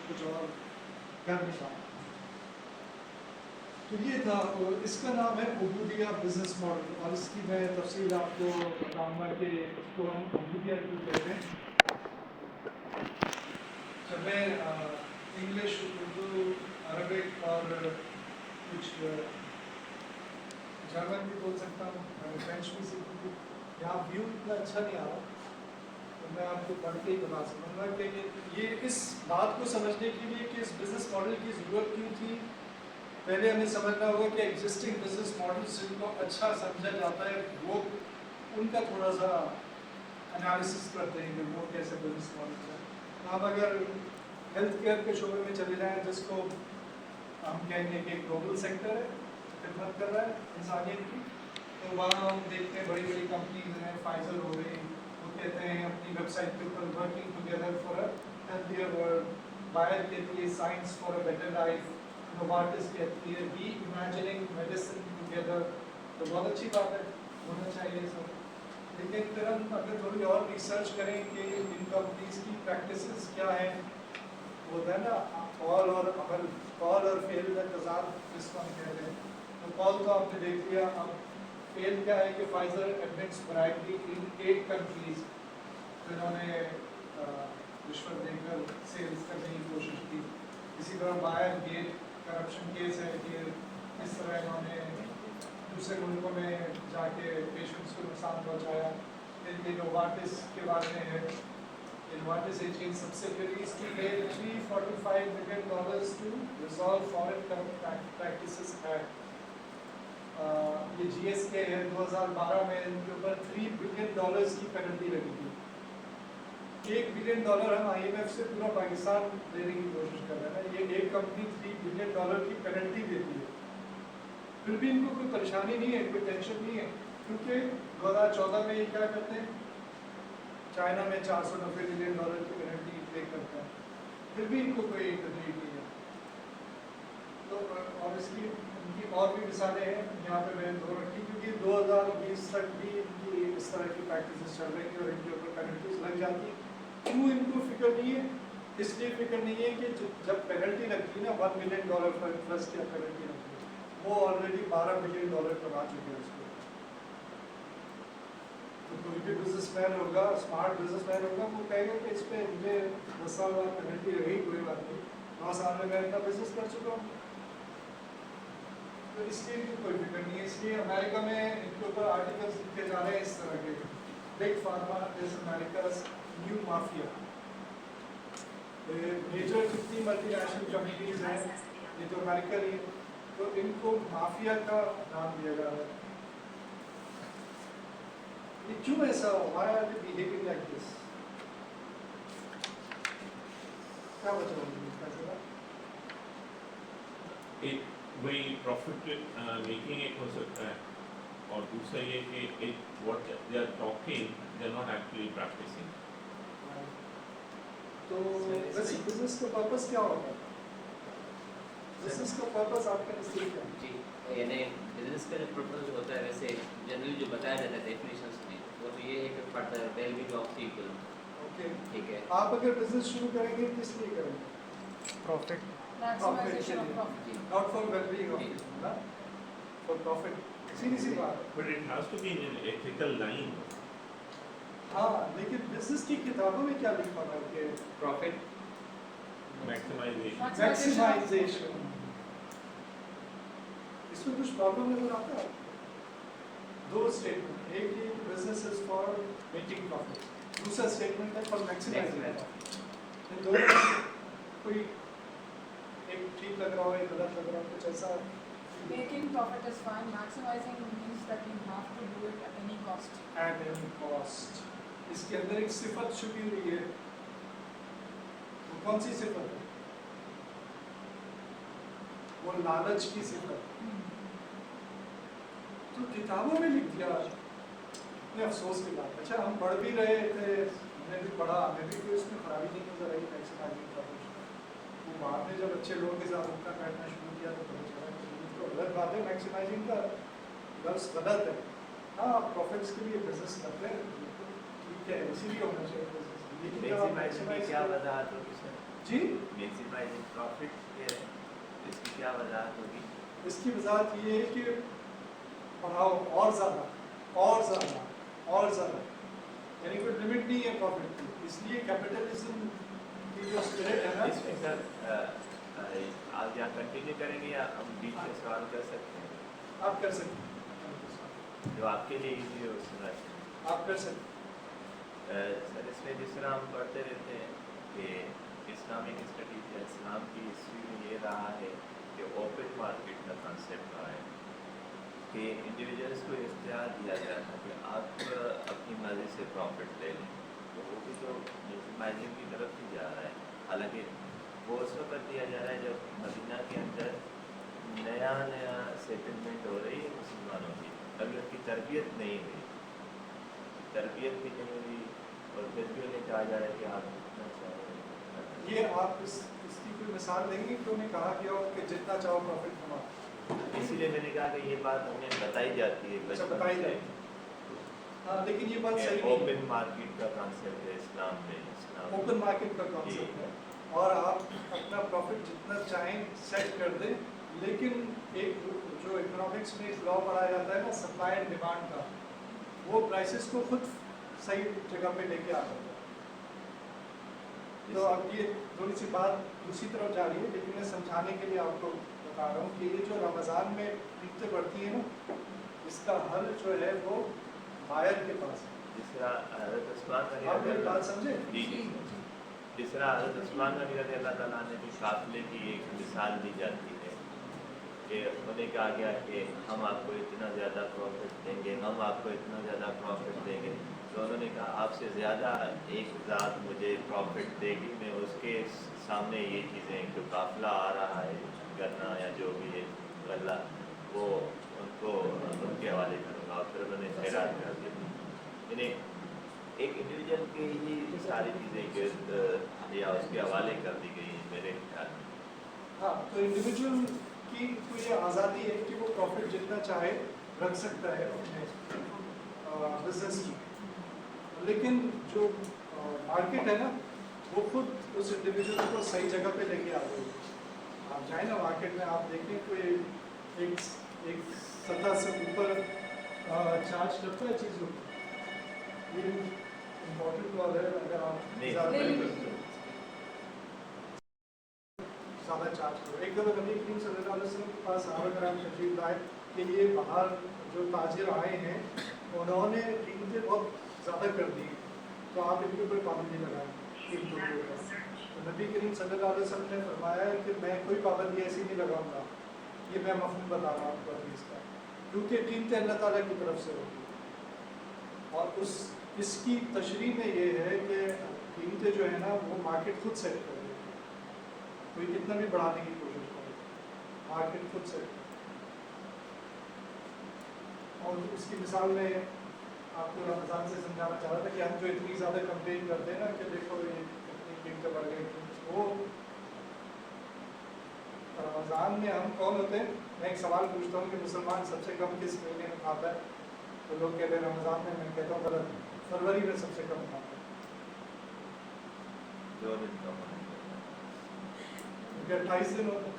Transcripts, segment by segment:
کچھ اور کر نہیں پاؤں. تو یہ تھا. اس کا نام ہے عبودیہ بزنس ماڈل, اور اس کی میں تفصیل آپ کو بتاؤں گا کہ اس کو ہم عبودیہ کیوں کہتے ہیں. جب میں انگلش, اردو, عربک اور کچھ جرمن بھی بول سکتا ہوں, فرینچ بھی سیکھوں گی. یہاں ویو اتنا اچھا نہیں آ رہا, تو میں آپ کو پڑھ کے ہی بتا سکوں گا کہ یہ اس بات کو سمجھنے کے لیے کہ اس بزنس ماڈل کی ضرورت کیوں تھی, پہلے ہمیں سمجھنا ہوگا کہ ایگزسٹنگ بزنس ماڈل جن کو اچھا سمجھا جاتا ہے وہ ان کا تھوڑا سا انالیسس کرتے ہیں کہ وہ کیسے بزنس ماڈل ہے. آپ اگر ہیلتھ کیئر کے شعبے میں چلے جائیں, جس کو ہم کہیں گے کہ گلوبل سیکٹر ہے, خدمت کر رہا ہے انسانیت کی, تو وہاں ہم دیکھتے ہیں بڑی بڑی کمپنیز ہیں, فائزر ہو گئی, وہ کہتے ہیں اپنی ویب سائٹ کے اوپر working together for a healthier world. Bayer کہتی ہے science for a better life. Novartis کہتی ہے ری امیجننگ میڈیسن ٹوگیدر. تو بہت اچھی بات ہے, ہونا چاہیے سب. لیکن پھر ہم اگر تھوڑی اور ریسرچ کریں کہ ان کمپنیز کی پریکٹسز کیا ہیں, وہ ہوتا ہے نا قول اور عمل, قول اور فعل میں تضاد جس کو ہم کہتے ہیں. تو قول تو آپ نے دیکھ لیا, اب فعل کیا ہے کہ فائزر ایڈمٹس برائبری ان 8 کنٹریز, جنہوں نے رشوت دے کر سیلز کرنے کی کوشش کی. اسی طرح بائر گیٹ کرپشن کیس ہے کہ اس طرح انہوں نے دوسرے ملکوں میں جا کے پیشنٹس کو نقصان پہنچایا. پھر یہ نوارٹس کے بارے میں ہے, Novartis Asian subsidiaries to pay $345 million to resolve foreign corrupt practices act. یہ جی ایس کے ہے 2012 میں, ان کے اوپر $3 بلین کی پینلٹی لگی تھی. $1 بلین ہم آئی ایم ایف سے پورا پاکستان لینے کی کوشش کر رہے ہیں. یہ ایک کمپنی $3 بلین کی پینلٹی دیتی ہے, پھر بھی ان کو کوئی پریشانی نہیں ہے, کوئی ٹینشن نہیں ہے, کیونکہ 2014 میں یہ کیا کرتے ہیں, چائنا میں $490 ملین کی پینلٹی پے کرتا ہے, پھر بھی ان کو کوئی تکلیف نہیں ہے. تو اور اس کی ان کی اور بھی مثالیں ہیں یہاں پہ میں نے دو رکھی, کیونکہ 2020 تک بھی ان کی اس طرح کی پریکٹسز چل رہی ہیں اور ان کے اوپر پینلٹیز لگ جاتی ہیں. کیوں ان کو فکر نہیں ہے؟ اس لیے فکر نہیں ہے کہ جب پینلٹی لگتی ہے نا $1 ملین پلس کی پینلٹی لگتی ہے, وہ آلریڈی $12 بلین کما چکے ہیں اس کو. تو کوئی بھی بزنس مین ہوگا, اسمارٹ بزنس مین ہوگا, وہ کہے گا کہ اس پہ مجھے 10 سال بعد پینلٹی لگے, کوئی بات نہیں, 9 سال میں اتنا بزنس کر چکا ہوں. تو اس لیے کوئی فکر نہیں ہے. اس لیے امریکہ میں ان کے اوپر آرٹیکلس لکھے جا رہے ہیں اس طرح کے, بگ فارما از امیریکاز نیو مافیا. میجر جتنی ملٹی نیشنل کمپنیز ہیں یہ تو امریکہ ہی, تو ان کو مافیا کا نام دیا جا رہا ہے. یہ کیوں ایسا ہو, why are they behaving like this? کیا وجہ ہوگی اس کا؟ وہی پروفٹ میکنگ ایک ہو سکتا ہے, اور دوسرا یہ کہ ایک what they are talking they are not actually practising. تو ویسے بزنس کا پرپس کیا ہوتا ہے؟ بزنس کا پرپس آپ کا نزدیک کیا ہے؟ جی, یعنی بزنس کا جو پرپس ہوتا ہے ویسے جنرلی جو بتایا جاتا ہے ڈیفینیشنس میں, وہ تو یہ ہے کہ for the well being of people. Okay, ٹھیک ہے. آپ اگر بزنس شروع کریں گے کس لیے کریں گے؟ Profit. Maximization of profit. Not for well-being of people, for profit. سیدھی سی بات. But it has to be in an ethical line. ہاں, لیکن بزنس کی کتابوں میں کیا لکھا ہوا ہے کہ پروفٹ میکسیمائزیشن. اس میں کچھ پرابلم نظر آتا ہے. دو اسٹیٹمنٹ, ایک یہ business is for making profit, دوسرا اسٹیٹمنٹ ہے فار میکسیمائزنگ. دونوں کوئی ایک ٹھیک لگ رہا ہو, ایک غلط لگ رہا ہو, کچھ ایسا. Making profit is fine. Maximizing means that you have to do it at any cost. At any cost. اس کے اندر ایک صفت چھپی ہوئی ہے, وہ کون سی صفت ہے؟ وہ لالچ کی صفت. تو کتابوں میں لکھ دیا, یہ افسوس کی بات. اچھا, ہم پڑھ بھی رہے تھے, ہم نے بھی پڑھا, ہمیں بھی کوئی اس میں خرابی نہیں نظر آئی میکسیمائزنگ کا کچھ. وہ بعد میں جب اچھے لوگوں کے ساتھ اٹھنا بیٹھنا شروع کیا تو پتہ چلا کہ تو غلط بات ہے, میکسیمائزنگ کا لفظ غلط ہے. ہاں, آپ پروفٹس کے لیے بزنس کرتے ہیں, ٹھیک ہے, اسی لیے ہونا چاہیے بزنس, लेकिन जब आप मैक्सिमाइजिंग की क्या वजह होगी सर? जी, मैक्सिमाइजिंग प्रॉफिट के इसकी क्या वजह होगी? इसकी वजाहत ये है कि बढ़ाओ और ज़्यादा और ज़्यादा और ज़्यादा, यानी कोई लिमिट नहीं है प्रॉफिट की। इसलिए कैपिटलिज्म की जो स्पिरिट है ना, इसमें सर आप यहाँ कंटिन्यू करेंगे या हम बीच में सवाल कर सकते हैं? आप कर सकते हैं, जो आपके लिए इजी हो सुना आप कर सकते सर। इसमें जिस तरह हम पढ़ते रहते हैं कि इस्लामिक स्टडीज या इस्लाम की हिस्ट्री में ये रहा है कि ओपन मार्केट का कंसेप्ट रहा है कि इंडिविजुअल्स को इख्तियार दिया गया था कि आप अपनी मर्ज़ी से प्रॉफिट ले लें, तो वो भी तो मैक्सिमाइजिंग की तरफ ही जा रहा है। हालांकि वो उस वक्त दिया जा रहा है जब मदीना के अंदर नया सेटलमेंट हो रही है मुसलमानों की, अभी उनकी तरबियत नहीं हुई, तरबियत भी नहीं हुई और फिर भी उन्हें कहा जा रहा है कि आप जितना चाहो। ये आप इसकी कोई मिसाल देंगे कि उन्हें कहा गया हो कि जितना चाहो प्रॉफिट कमाओ? इसीलिए मैंने कहा कि ये बात हमें बताई जाती है अच्छा, बचपन बताई से जाती हाँ, लेकिन ये बात सही कि नहीं ओपन मार्केट का कॉन्सेप्ट है इस्लाम में। इस्लाम ओपन मार्केट का कॉन्सेप्ट है और आप अपना प्रॉफिट जितना चाहें सेट कर दें, लेकिन एक जो इकोनॉमिक्स में एक लॉ पढ़ाया जाता है ना, सप्लाई एंड डिमांड का, वो प्राइसेस को खुद सही जगह पे लेके आ जाता है। तो अब ये थोड़ी सी बात दूसरी तरफ जा रही है, लेकिन मैं समझाने के लिए आपको बता रहा हूँ कि ये जो रमज़ान में कीमतें बढ़ती हैं ना, इसका हल जो है वो बायर के पास है। जिस तरह हज़रत उस्मान आप मेरी बात समझे? जी जी। जिस तरह हज़रत उस्मान रज़ी अल्लाह तआला ने भी काफ़िले की एक मिसाल दी जाती है कि उन्हें कहा गया कि हम आपको इतना ज़्यादा प्रॉफिट देंगे, हम आपको इतना ज़्यादा प्रॉफिट देंगे, तो उन्होंने कहा आपसे ज़्यादा एक ज़ात मुझे प्रॉफिट देगी, मैं उसके सामने ये चीज़ें जो काफ़िला आ रहा है गन्ना या जो भी है गल्ला, वो उनको उनके हवाले करूँगा। और फिर उन्होंने खैरात कर दी। यानी एक इंडिविजुअल की ही सारी चीज़ें या उसके हवाले कर दी गई मेरे ख्याल में। हाँ, तो इंडिविजुअल की तो ये आज़ादी है कि वो प्रॉफिट जितना चाहे रख सकता है अपने बिजनेस की, लेकिन जो मार्केट है ना, वो खुद उस इंडिविजुअल को सही जगह पे लेके आ गई। आप जाए ना मार्केट में, आप देखें कोई एक सतह से ऊपर चार्ज करता है चीज़ों को। ये इम्पोर्टेंट बात है, अगर आप ज़्यादा चार्ज करो। एक दफ़ा नबी करीम सल्लल्लाहु अलैहि वसल्लम के पास साहब-ए-किराम तशरीफ लाए कि ये बाहर जो ताजिर आए हैं उन्होंने कीमतें बहुत ज़्यादा कर दी, तो आप इनके ऊपर पाबंदी लगाएं कीमतों के ऊपर। तो नबी करीम सल्लल्लाहु अलैहि वसल्लम ने फरमाया कि मैं कोई पाबंदी ऐसी नहीं लगाऊंगा, ये मैं मफ़हूम बता रहा हूँ आपको हदीस का, क्योंकि कीमतें अल्लाह ताला की तरफ से होगी। और इसकी तशरीह में ये है कि कीमतें जो है ना वो मार्केट खुद सेट कर देती है, कोई कितना भी बढ़ाने की कोशिश करे, मार्केट खुद सेट कर। और इसकी मिसाल में आपको रमज़ान से समझाना चाह रहा था कि हम जो इतनी ज़्यादा कंप्लेन करते हैं ना कि देखो ये इतनी कीमतें बढ़ गई, वो रमज़ान में हम कौन होते हैं? मैं एक सवाल पूछता हूँ कि मुसलमान सबसे कम किस महीने में खाता है? तो लोग कहते हैं रमज़ान में, मैं कहता हूँ गलत, फरवरी में सबसे कम खाता है। 2 दिन कम क्योंकि 28 दिन होते हैं,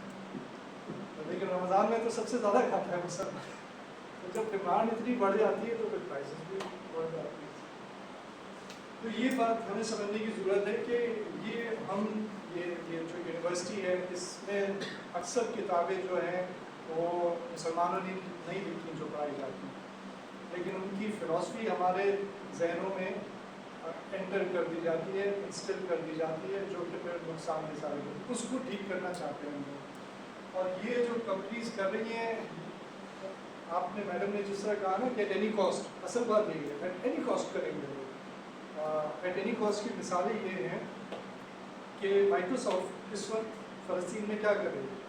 लेकिन रमज़ान में तो सबसे ज़्यादा खाता है मुसलमान। तो जब डिमांड इतनी बढ़ जाती है तो फिर प्राइसेस भी बढ़ जाती है। तो ये बात हमें समझने की ज़रूरत है कि ये जो यूनिवर्सिटी है, इसमें अक्सर किताबें जो हैं वो मुसलमानों ने नहीं लिखी जो पढ़ाई जाती हैं, लेकिन उनकी फ़िलॉसफी हमारे जहनों में एंटर कर दी जाती है, इंस्टिल कर दी जाती है, जो कि फिर नुकसान के साथ है। उसको ठीक करना चाहते हैं हम लोग। और ये जो कंपनीज कर रही हैं, आपने मैडम ने जिस तरह कहा ना कि एट एनी कॉस्ट, असल बात यही है, एट एनी कॉस्ट करेंगे लोग। एट एनी कॉस्ट की मिसालें ये हैं कि माइक्रोसॉफ्ट इस वक्त फ़लस्तीन में क्या कर रही है?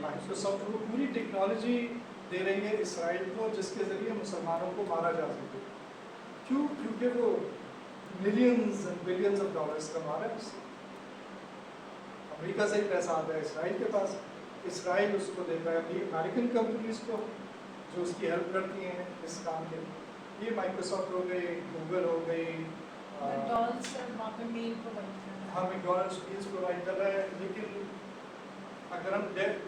माइक्रोसॉफ्ट को पूरी टेक्नोलॉजी दे रही है इसराइल को, जिसके ज़रिए मुसलमानों को मारा जा सके। क्यों? क्योंकि वो millions and billions of dollars कमा रहा है उससे। अमेरिका से ही पैसा आता है इसराइल के पास, इसराइल उसको देता है अभी अमेरिकन कंपनीज को जो उसकी हेल्प करती हैं इस काम के लिए। ये माइक्रोसॉफ्ट हो गई, गूगल हो गई, मैकडॉनल्ड्स वहाँ पे मील प्रोवाइड कर रहा है। हाँ मैकडॉनल्ड्स मील्स प्रोवाइड कर रहा है, लेकिन अगर हम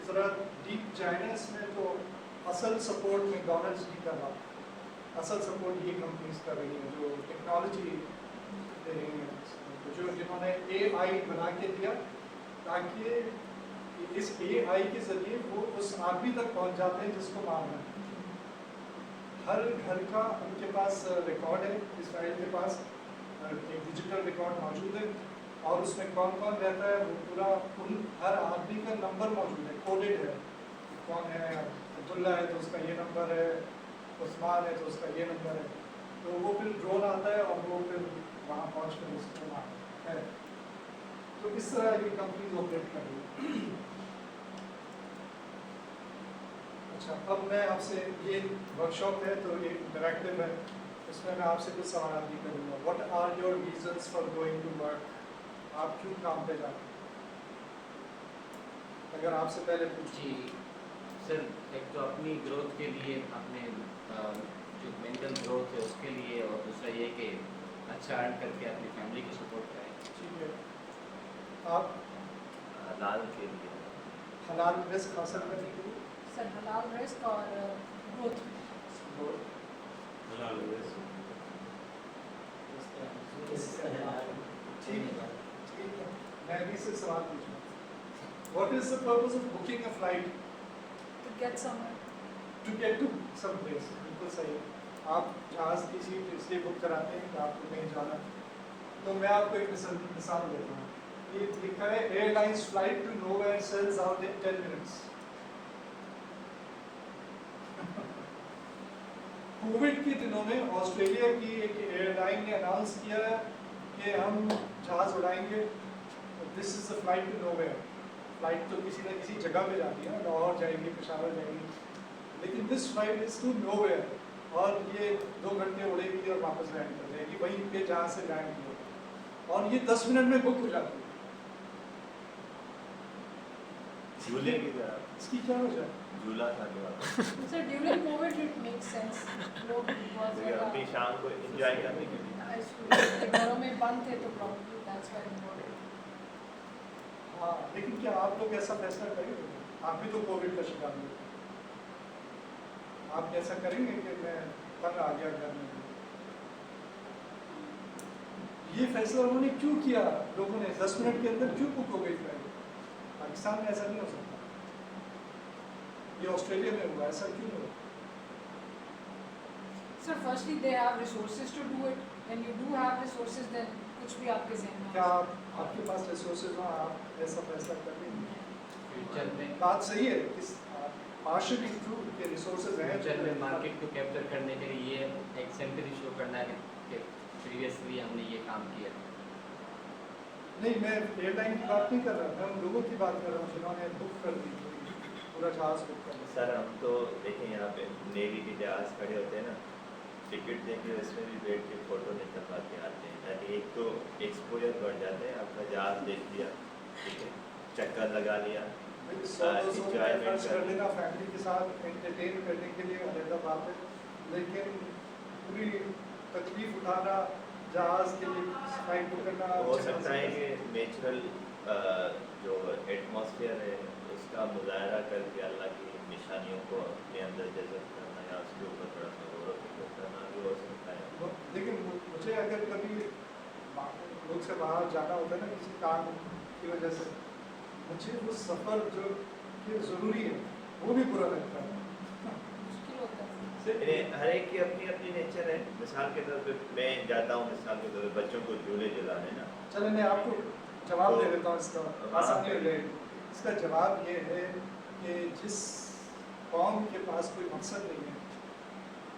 ज़रा डीप जाए ना इसमें तो असल सपोर्ट मैकडॉनल्ड्स नहीं कर रहा, असल सपोर्ट ये कंपनीज कर रही हैं जो टेक्नोलॉजी दे रही हैं, जो जिन्होंने AI बना के दिया ताकि इस AI के ज़रिए वो उस आदमी तक पहुंच जाते हैं जिसको मारना है। हर घर का उनके पास रिकॉर्ड है, इसराइल के पास एक डिजिटल रिकॉर्ड मौजूद है और उसमें कौन कौन रहता है वो पूरा उन हर आदमी का नंबर मौजूद है, कोडेड है, कौन है, अब्दुल्ला है तो उसका ये नंबर है, उस्मान है तो उसका ये नंबर है, तो वो फिर ड्रोन आता है और वो फिर वहाँ पहुँच कर उसको मारता है। तो इस तरह की कंपनीज ऑपरेट कर रही है। अच्छा, अब मैं आपसे, ये वर्कशॉप है तो ये इंटरैक्टिव है, इसमें मैं आपसे कुछ सवाल भी करूँगा। What are your reasons for going to work? आप क्यों काम पे जाते हैं? अगर आपसे पहले पूछूं। जी सर, एक तो अपनी ग्रोथ के लिए, अपने जो मेंटल ग्रोथ है उसके लिए, और दूसरा ये कि अच्छा अर्न करके अपनी फैमिली को सपोर्ट करें। ठीक है, आप हलाल के लिए। हलाल रिस्क हासिल करने के लिए सर हलाल रिस्क और ग्रोथ। ठीक है, मैं भी से सवाल पूछूँ। What is the purpose of booking a flight? to get somewhere. To get to some place. बिल्कुल सही। आप जहाज़ की सीट इसलिए बुक कराते हैं कि आपको कहीं जाना है। तो मैं आपको एक मिसाल देता हूँ। ये लिखा है airlines flight to nowhere sells out in 10 minutes। Covid के दिनों में ऑस्ट्रेलिया की एक एयरलाइन ने अनाउंस किया कि हम जहाज़ उड़ाएंगे, this is the flight to nowhere. Flight तो किसी न किसी जगह पे जाती है ना, लाहौर जाएगी, पेशावर जाएगी, लेकिन this flight is to nowhere, और ये 2 घंटे उड़ेगी और वापस लैंड कर जाएगी वहीं पे जहाँ से लैंड किया, और ये 10 मिनट में बुक हो जाती है। झूले की तरह। इसकी क्या वजह है? झूला था जो So during COVID it makes sense. लोग बहुत अपनी ज़्यादा शाम को एंजॉय करने के लिए। स्कूल घरों में बंद थे तो probably that's why important. हाँ, लेकिन क्या आप लोग ऐसा फैसला करेंगे? आप भी तो कोविड का शिकार हुए, आप ऐसा करेंगे कि मैं तंग आ गया घर में? ये फैसला उन्होंने क्यों किया? लोगों ने 10 मिनट के अंदर क्यों बुक हो गई फ्लाइट? पाकिस्तान में ऐसा नहीं हो सकता, ये ऑस्ट्रेलिया में हुआ, ऐसा क्यों हुआ? So firstly they have resources to do it. When you do have resources then कुछ भी आपके ज़हन में क्या आ आपके पास रिसोर्सेज हो, आप ऐसा फैसला कर लेंगे? फ्यूचर में बात सही है, इस पार्शियली ट्रू के रिसोर्सेज हैं। फ्यूचर में मार्केट को कैप्चर करने के लिए ये एग्जाम्पल शो करना है कि प्रीवियसली हमने ये काम किया। नहीं, मैं एयरलाइन की बात नहीं कर रहा, मैं उन लोगों की बात कर रहा हूँ जिन्होंने बुक कर दी, पूरा जहाज़ बुक कर दिया। सर हम तो देखें यहाँ पे नेवी के जहाज खड़े होते हैं ना, टिकट देंगे उसमें भी बैठ के फ़ोटो निकलवा के आते हैं, ताकि एक तो एक्सपोजर बढ़ जाते हैं, आपका जहाज देख लिया, ठीक है, चक्कर लगा लिया, 100-200 enjoyment खर्च कर कर लेना फैमिली के साथ एंटरटेन करने के लिए अलग बात है, लेकिन पूरी तकलीफ उठाना, जहाज़ के लिए फ्लाइट बुक करना, हो सकता है कि नेचुरल जो एटमॉस्फेयर है उसका मुजाहरा करके अल्लाह की निशानियों को अपने अंदर जज़ब करना या उसके ऊपर थोड़ा सा गौर व फिक्र करना भी हो सकता है। लेकिन मुझे अगर कभी मुल्क से बाहर जाना होता है ना किसी काम की वजह से, मुझे वो सफ़र जो कि ज़रूरी है वो भी बुरा लगता है। मुश्किल होता है। यानी हर एक की अपनी अपनी नेचर है। मिसाल के तौर पे मैं जाता हूँ, मिसाल के तौर पे बच्चों को झूले झुलाने ना, चलो मैं आपको जवाब तो दे देता हूँ इसका, आसानी ले। इसका जवाब ये है कि जिस कौम के पास कोई मकसद नहीं है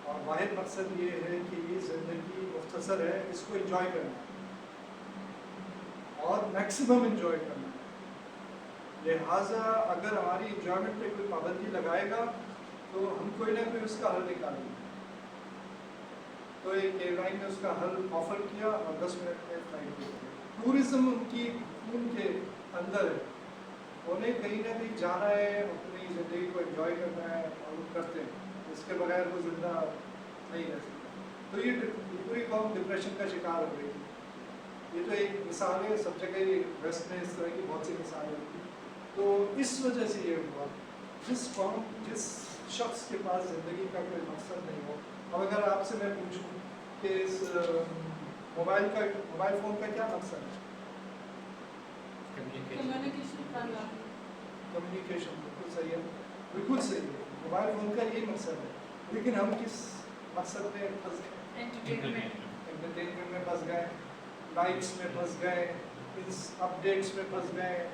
और वाहिद मकसद ये है कि ये ज़िंदगी मुख्तसर है, इसको एंजॉय करना है और मैक्सिमम एंजॉय करना है। लिहाजा अगर हमारी एंजॉयमेंट पे कोई पाबंदी लगाएगा तो हम कोई ना कोई उसका हल निकालेंगे। तो एक एयरलाइन ने उसका हल ऑफर किया और 10 मिनट में फ्लाइट हो गई। टूरिज्म उनकी खून के अंदर है, उन्हें कहीं ना कहीं जाना है, अपनी ज़िंदगी को एंजॉय करना है और वो करते हैं, इसके बगैर वो जिंदा नहीं रह सकता। तो ये पूरी कौम डिप्रेशन का शिकार हो गई। یہ تو ایک مثال ہے, سب جگہ ویسٹ میں اس طرح کی بہت سی مثالیں ہوتی ہیں. تو اس وجہ سے یہ ہوا, جس شخص کے پاس زندگی کا کوئی مقصد نہیں ہو. اب اگر آپ سے میں پوچھوں کہ اس موبائل فون کا کیا مقصد ہے؟ Communication کرنا. کمیونیکیشن. بالکل صحیح ہے, بالکل صحیح ہے, موبائل فون کا یہی مقصد ہے. لیکن ہم کس مقصد میں پھنس گئے؟ Entertainment. انٹرٹینمنٹ میں پھنس گئے, لائکس میں پھنس گئے, اس اپڈیٹس میں پھنس گئے.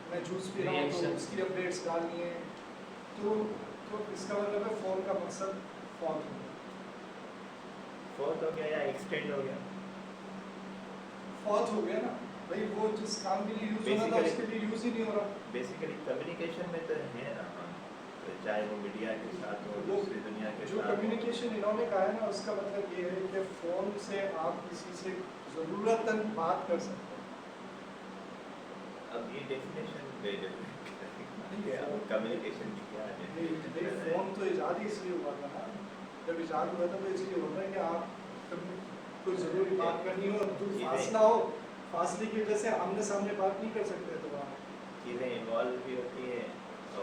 میں جوس پی رہا ہوں تو اس کی اپڈیٹس ڈالنی ہے. تو اس کا مطلب ہے فون کا مقصد فوت ہو گیا. فوت ہو گیا یا ایکسٹینڈ ہو گیا؟ فوت ہو گیا نا بھائی, وہ جس کام کے لیے یوز ہونا تھا اس کے لیے یوز ہی نہیں ہو رہا. بیسیکلی کمیونیکیشن میں تو ہے نا ہم, چاہے وہ میڈیا کے ساتھ ہو, دوسری دنیا کے جو ساتھ ہو. کمیونیکیشن انہوں نے کہا ہے نا, اس کا مطلب یہ ہے کہ فون سے آپ کسی سے ضرورتاً بات کر سکتے ہیں. اب یہ ڈیفینیشن بے کمیونیکیشن کی کیا ڈیفینیشن ہے؟ فون تو ایجاد ہی اس لیے ہوا تھا نا, جب ایجاد ہوا تھا تو اس لیے ہوتا ہے کہ آپ کوئی ضروری بات کرنی ہو, دور فاصلہ ہو, فاصلے کی وجہ سے آمنے سامنے بات نہیں کر سکتے تو آپ چیزیں انوالو بھی ہوتی ہیں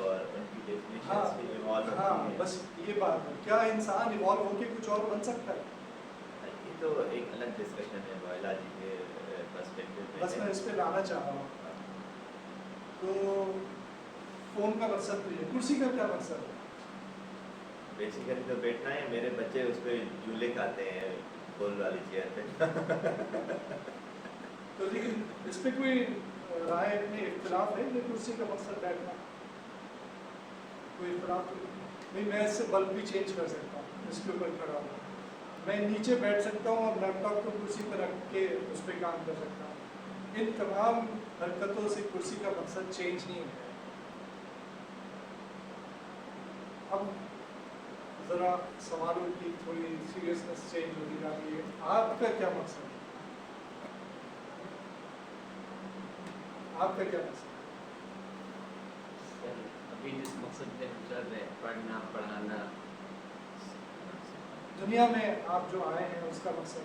اور ان کی ڈیفینیشنز بھی انوالو ہاں, ہوتی ہیں. بس یہ بات ہے. کیا انسان ایوالو ہو کے کچھ اور بن سکتا ہے؟ یہ تو ایک الگ ڈسکشن ہے بایولوجی کے پرسپیکٹو میں. بس میں اس پہ لانا چاہ رہا ہوں. تو فون کا مقصد تو یہ, کرسی کا کیا مقصد ہے؟ بیسیکلی تو بیٹھنا ہے. میرے بچے اس پہ جھولے کھاتے ہیں گول والی چیئر پہ. تو لیکن اس پہ کوئی رائے میں اختلاف ہے کہ کرسی کا مقصد بیٹھنا؟ کوئی اختلاف تو نہیں. میں اس سے بلب بھی چینج کر سکتا ہوں, اس کے اوپر کھڑا ہوں, میں نیچے بیٹھ سکتا ہوں اور لیپ ٹاپ کو کرسی پہ رکھ کے اس پہ کام کر سکتا ہوں. ان تمام حرکتوں سے کرسی کا مقصد چینج نہیں ہے. اب ذرا سوالوں کی تھوڑی سیریسنس چینج ہوتی جا رہی ہے. آپ کا کیا مقصد ہے؟ آپ کا کیا مقصد ہے؟ ابھی جس مقصد پہ ہم چل رہے ہیں, پڑھنا پڑھانا. دنیا میں آپ جو آئے ہیں اس کا مقصد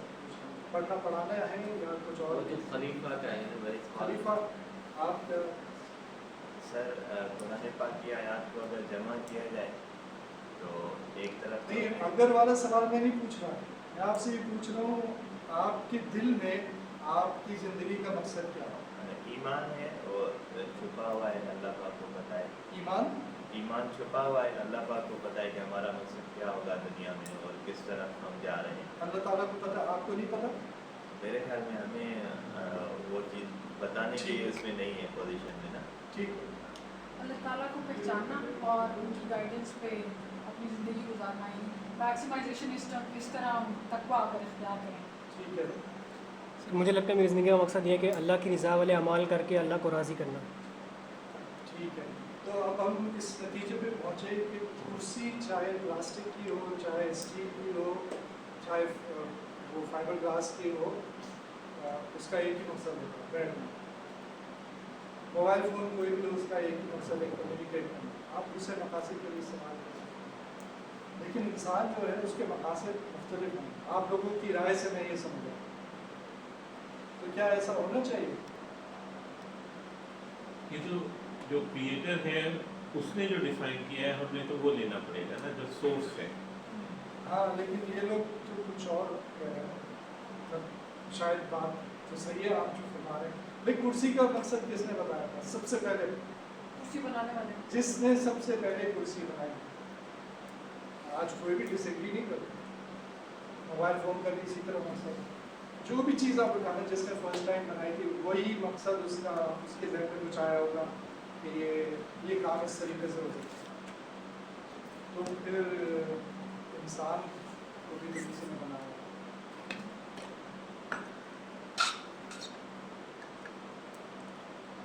پڑھنا پڑھانا ہے یا کچھ اور؟ وہ تو خلیفہ کا ہے نا بھائی. خلیفہ آپ کا سر قرآن پاک کی آیات کو اگر جمع کیا جائے تو ایک طرف نہیں, اگر والا سوال میں نہیں پوچھ رہا, میں آپ سے یہ پوچھ رہا ہوں آپ کے دل میں آپ کی زندگی کا مقصد کیا ہے؟ ایمان ہے, اور چھپا ہوا ہے, اللہ پاک کو پتہ ہے. ایمان چھپا ہوا ہے, اللہ پاک کو پتہ ہے کہ ہمارا مقصد کیا ہوگا دنیا میں اور کس طرف ہم جا رہے ہیں. اللہ تعالیٰ کو پتہ, آپ کو نہیں پتہ؟ میرے خیال میں ہمیں وہ چیز بتانے کی اس میں نہیں ہے پوزیشن میں نا. ٹھیک. اللہ تعالیٰ کو پہچاننا اور ان کی گائیڈنس پہ اپنی زندگی گزارنا ہی میکسیمائزیشن اس طرح ہم تقویٰ اگر اختیار کریں. ٹھیک ہے. مجھے لگتا ہے میری زندگی کا مقصد یہ ہے کہ اللہ کی رضا والے اعمال کر کے اللہ کو راضی کرنا. ٹھیک ہے. تو اب ہم اس نتیجے پہ پہنچے کہ کرسی چاہے پلاسٹک کی ہو, چاہے اسٹیل کی ہو, چاہے وہ فائبر گلاس کی ہو, اس کا ایک ہی مقصد ہوتا ہے, بیٹھنا. موبائل فون کوئی بھی اس کا ایک ہی مقصد ہے, کمیونیکیٹ کرنا. آپ دوسرے مقاصد کے لیے استعمال کریں, لیکن انسان جو ہے اس کے مقاصد مختلف ہیں. آپ لوگوں کی رائے سے میں یہ سمجھا, تو کیا ایسا ہونا چاہیے؟ یہ جو کریٹر ہے اس نے جو ڈیفائن کیا ہے ہمیں تو وہ لینا پڑے گا نا, جو سورس ہے. ہاں, لیکن یہ لوگ جو کچھ اور کہہ رہے ہیں, شاید بات تو صحیح ہے آپ جو فرما رہے ہیں. بھائی کرسی کا مقصد کس نے بتایا تھا سب سے پہلے؟ کرسی بنانے والے. جس نے سب سے پہلے کرسی بنائی. آج کوئی بھی ڈس ایگری نہیں کرتا. موبائل فون کا بھی اسی طرح مقصد, جو بھی چیز آپ بتانا جس نے فرسٹ ٹائم بنائی تھی وہی مقصد اس کا اس کے ذہن میں کچھ آیا ہوگا کہ یہ کام اس طریقے سے ہو سکتا ہے. تو پھر انسان کو بھی کسی نے بنایا,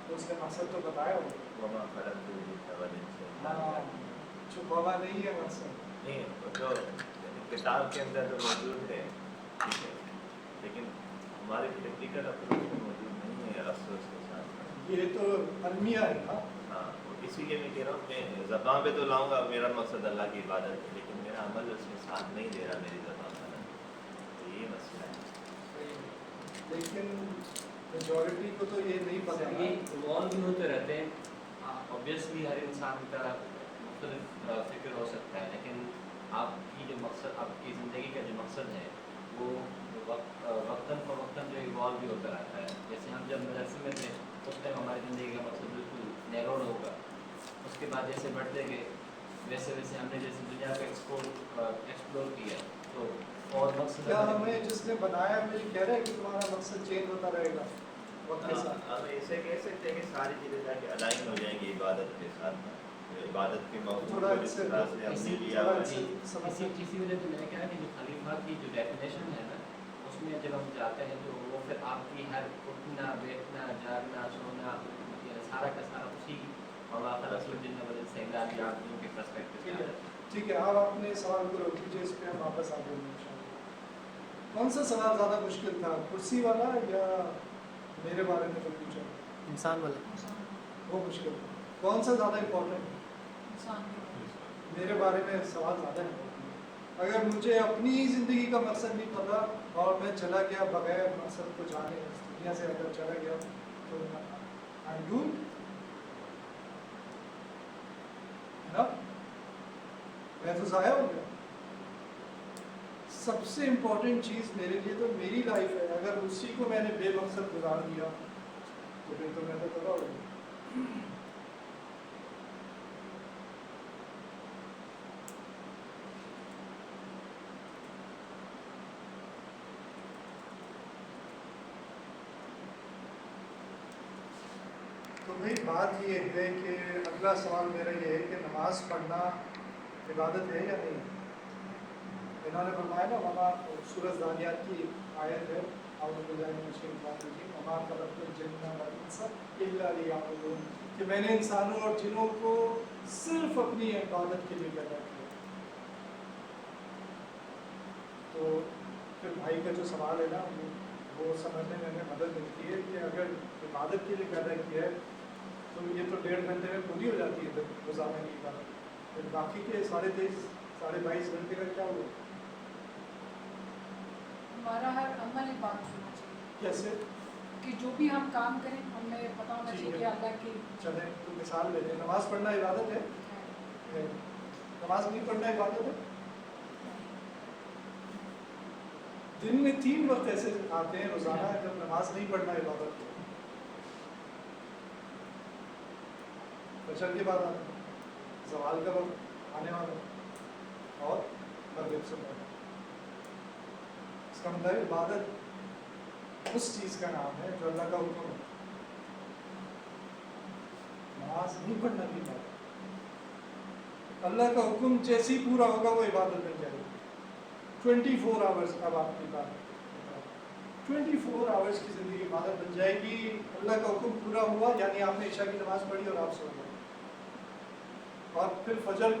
تو اس کا مقصد تو بتایا ہوگا. وما خلقت الجن والانس الا ہاں, ليعبدون. چھپاوا نہیں ہے مقصد. نہیں, وہ تو کتاب کے اندر تو موجود ہے, ٹھیک ہے, لیکن ہمارے پریکٹیکل اپروچ میں موجود نہیں ہے افسوس کے ساتھ. یہ تو المیہ ہے نا. ہاں, اسی لیے میں کہہ رہا ہوں میں زبان پہ تو لاؤں گا, میرا مقصد اللہ کی عبادت ہے, لیکن میرا عمل اس میں ساتھ نہیں دے رہا میری زبان کا. تو یہ مسئلہ ہے. لیکن मेजॉरिटी को तो ये नहीं पता सर ना। ये इवॉल्व भी होते रहते हैं, ऑब्वियसली हर इंसान का मुख्तलिफ फिक्र हो सकता है, लेकिन आपकी जो मकसद, आपकी ज़िंदगी का जो मकसद है वो वक्तन फ़वक्तन जो इवॉल्व भी होता रहता है। जैसे हम जब मदरसे में थे उस टाइम हमारी ज़िंदगी का मकसद बिल्कुल नैरोड होगा, उसके बाद जैसे बढ़ते गए वैसे वैसे हमने जैसे दुनिया को एक्सप्लोर किया तो और मकसद क्या हमें जिसने बनाया वो ये कह रहा है कि तुम्हारा मकसद चेंज होता रहेगा वक्त के साथ? हम ऐसे कह सकते हैं कि सारी चीज़ें जाके अलाइन हो जाएंगी इबादत के साथ। इबादत के मौजूद थोड़ा को जिस तरह से हमने लिया हुआ है, इसी वजह से मैंने कहा कि जो खलीफा की जो डेफिनेशन है ना, उसमें जब हम जाते हैं तो वो फिर आपकी हर उठना बैठना जागना सोना ये सारा का सारा उसी और के पर्सपेक्टिव से आता है। ठीक है, अब आपने सवाल को रोक लीजिए, इस पर हम वापस आ जाएंगे इंशाल्लाह। कौन सा सवाल ज़्यादा मुश्किल था, कुर्सी वाला या मेरे बारे में जो पूछा? इंसान वाला। इंसान वो मुश्किल था। कौन सा ज़्यादा इम्पोर्टेंट है? इंसान के मेरे बारे में सवाल ज़्यादा इम्पोर्टेंट है। अगर मुझे अपनी ज़िंदगी का मकसद नहीं पता और मैं चला गया बगैर मकसद को जाने, इस दुनिया से अगर चला गया तो आई एम डूम्ड ना, मैं तो ज़ाया हो गया। सबसे इम्पोर्टेंट चीज़ मेरे लिए तो मेरी लाइफ है, अगर उसी को मैंने बेमकसद गुजार दिया तो फिर तो मैं तो तबाह हो गया। तो भाई बात ये है कि अगला सवाल मेरा ये है कि नमाज पढ़ना इबादत है या नहीं? इन्होंने फरमाया ना, वमा सूरज दानियात की आयत है, कि मैंने इंसानों और जिनों को सिर्फ अपनी इबादत के लिए पैदा किया। तो फिर भाई का जो सवाल है ना, वो समझने में हमें मदद मिलती है कि अगर इबादत के लिए पैदा किया है तो ये तो 1.5 घंटे में पूरी हो जाती है रोज़ाना की इबादत, फिर बाकी के 23.5 साढ़े 22 घंटे का क्या हुआ? हमारा हर अमल इबादत होना चाहिए, कैसे? कि जो भी हम काम करें हमें पता होना चाहिए कि अल्लाह की चलें तो मिसाल लेते हैं, नमाज पढ़ना इबादत है? है। नमाज नहीं पढ़ना इबादत है? दिन में 3 वक्त ऐसे आते हैं रोज़ाना जब नमाज नहीं पढ़ना इबादत है। फजर के बाद आता है, ज़वाल का वक्त आने वाला है और मगरिब से पहले। इसका मतलब इबादत उस चीज़ का नाम है जो अल्लाह का हुक्म है। नमाज नहीं पढ़ना भी इबादत, अल्लाह का हुक्म जैसे ही पूरा होगा वो इबादत बन जाएगी। 24 आवर्स, अब आपकी बात 24 आवर्स की ज़िंदगी इबादत बन जाएगी। अल्लाह का हुक्म पूरा हुआ यानी आपने इशा की नमाज़ पढ़ी और आप सो गए, और फिर फजर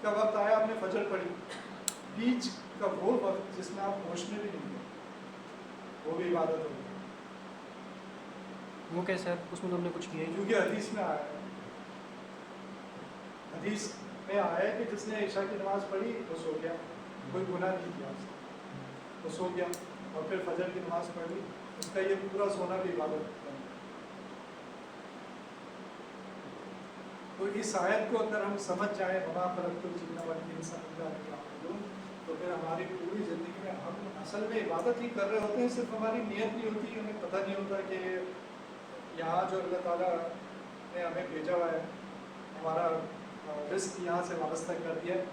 का वक्त आया, आपने फजर पढ़ी, बीच का वो वक्त जिसमें आप होश में भी नहीं गए, वो भी इबादत होगी। वो कैसे है? उसमें तो हमने कुछ किया ही नहीं। क्योंकि हदीस में आया है, हदीस में आया है कि जिसने इशा की नमाज़ पढ़ी वो सो गया, कोई गुनाह नहीं किया उसने, वो सो गया, और फिर फजर की नमाज़ पढ़ी, उसका ये पूरा सोना भी इबादत है। तो इस आयत को अगर हम समझ जाएँ, वमा खलक़्तुल जिन्ना वल इंसा इल्ला लियअबुदून, तो फिर हमारी पूरी ज़िंदगी में हम असल में इबादत ही कर रहे होते हैं, सिर्फ हमारी नियत नहीं होती, हमें पता नहीं होता कि यहाँ जो अल्लाह ताला ने हमें भेजा हुआ है, हमारा रिस्क यहाँ से वाबस्ता कर दिया है।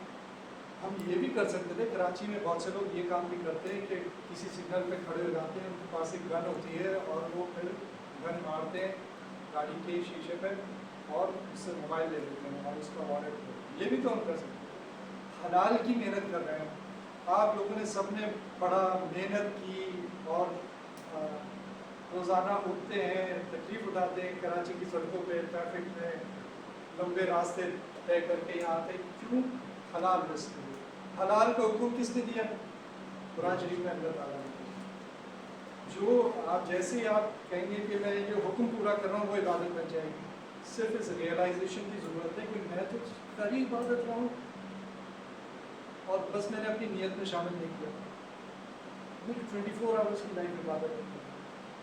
हम ये भी कर सकते थे, कराची में बहुत से लोग ये काम भी करते हैं कि किसी सिग्नल पे खड़े हो जाते हैं, उनके पास एक गन होती है और वो फिर गन मारते हैं गाड़ी के शीशे पे और उससे मोबाइल ले लेते हैं और उसका वॉलेट ले, ये भी तो हम कर सकते हैं। हलाल की मेहनत कर रहे हैं आप लोगों ने, सब ने पढ़ा, मेहनत की और रोज़ाना उठते हैं, तकलीफ उठाते हैं कराची की सड़कों पे, ट्रैफिक में, लंबे रास्ते तय करके यहाँ आते हैं, क्यों? हलाल रिस्क है। हलाल का हुक्म किसने दिया? कुरान शरीफ में अल्लाह ताला ने। जो आप जैसे ही आप कहेंगे कि मैं ये हुक्म पूरा कर रहा हूँ, वो इबादत बन जाएगी। सिर्फ इस रियलाइजेशन की ज़रूरत है कि मैं तो कर ही इबादत रहा हूँ और बस मैंने अपनी नीयत में शामिल नहीं किया। मेरी 24 आवर्स की लाइफ इबादत है।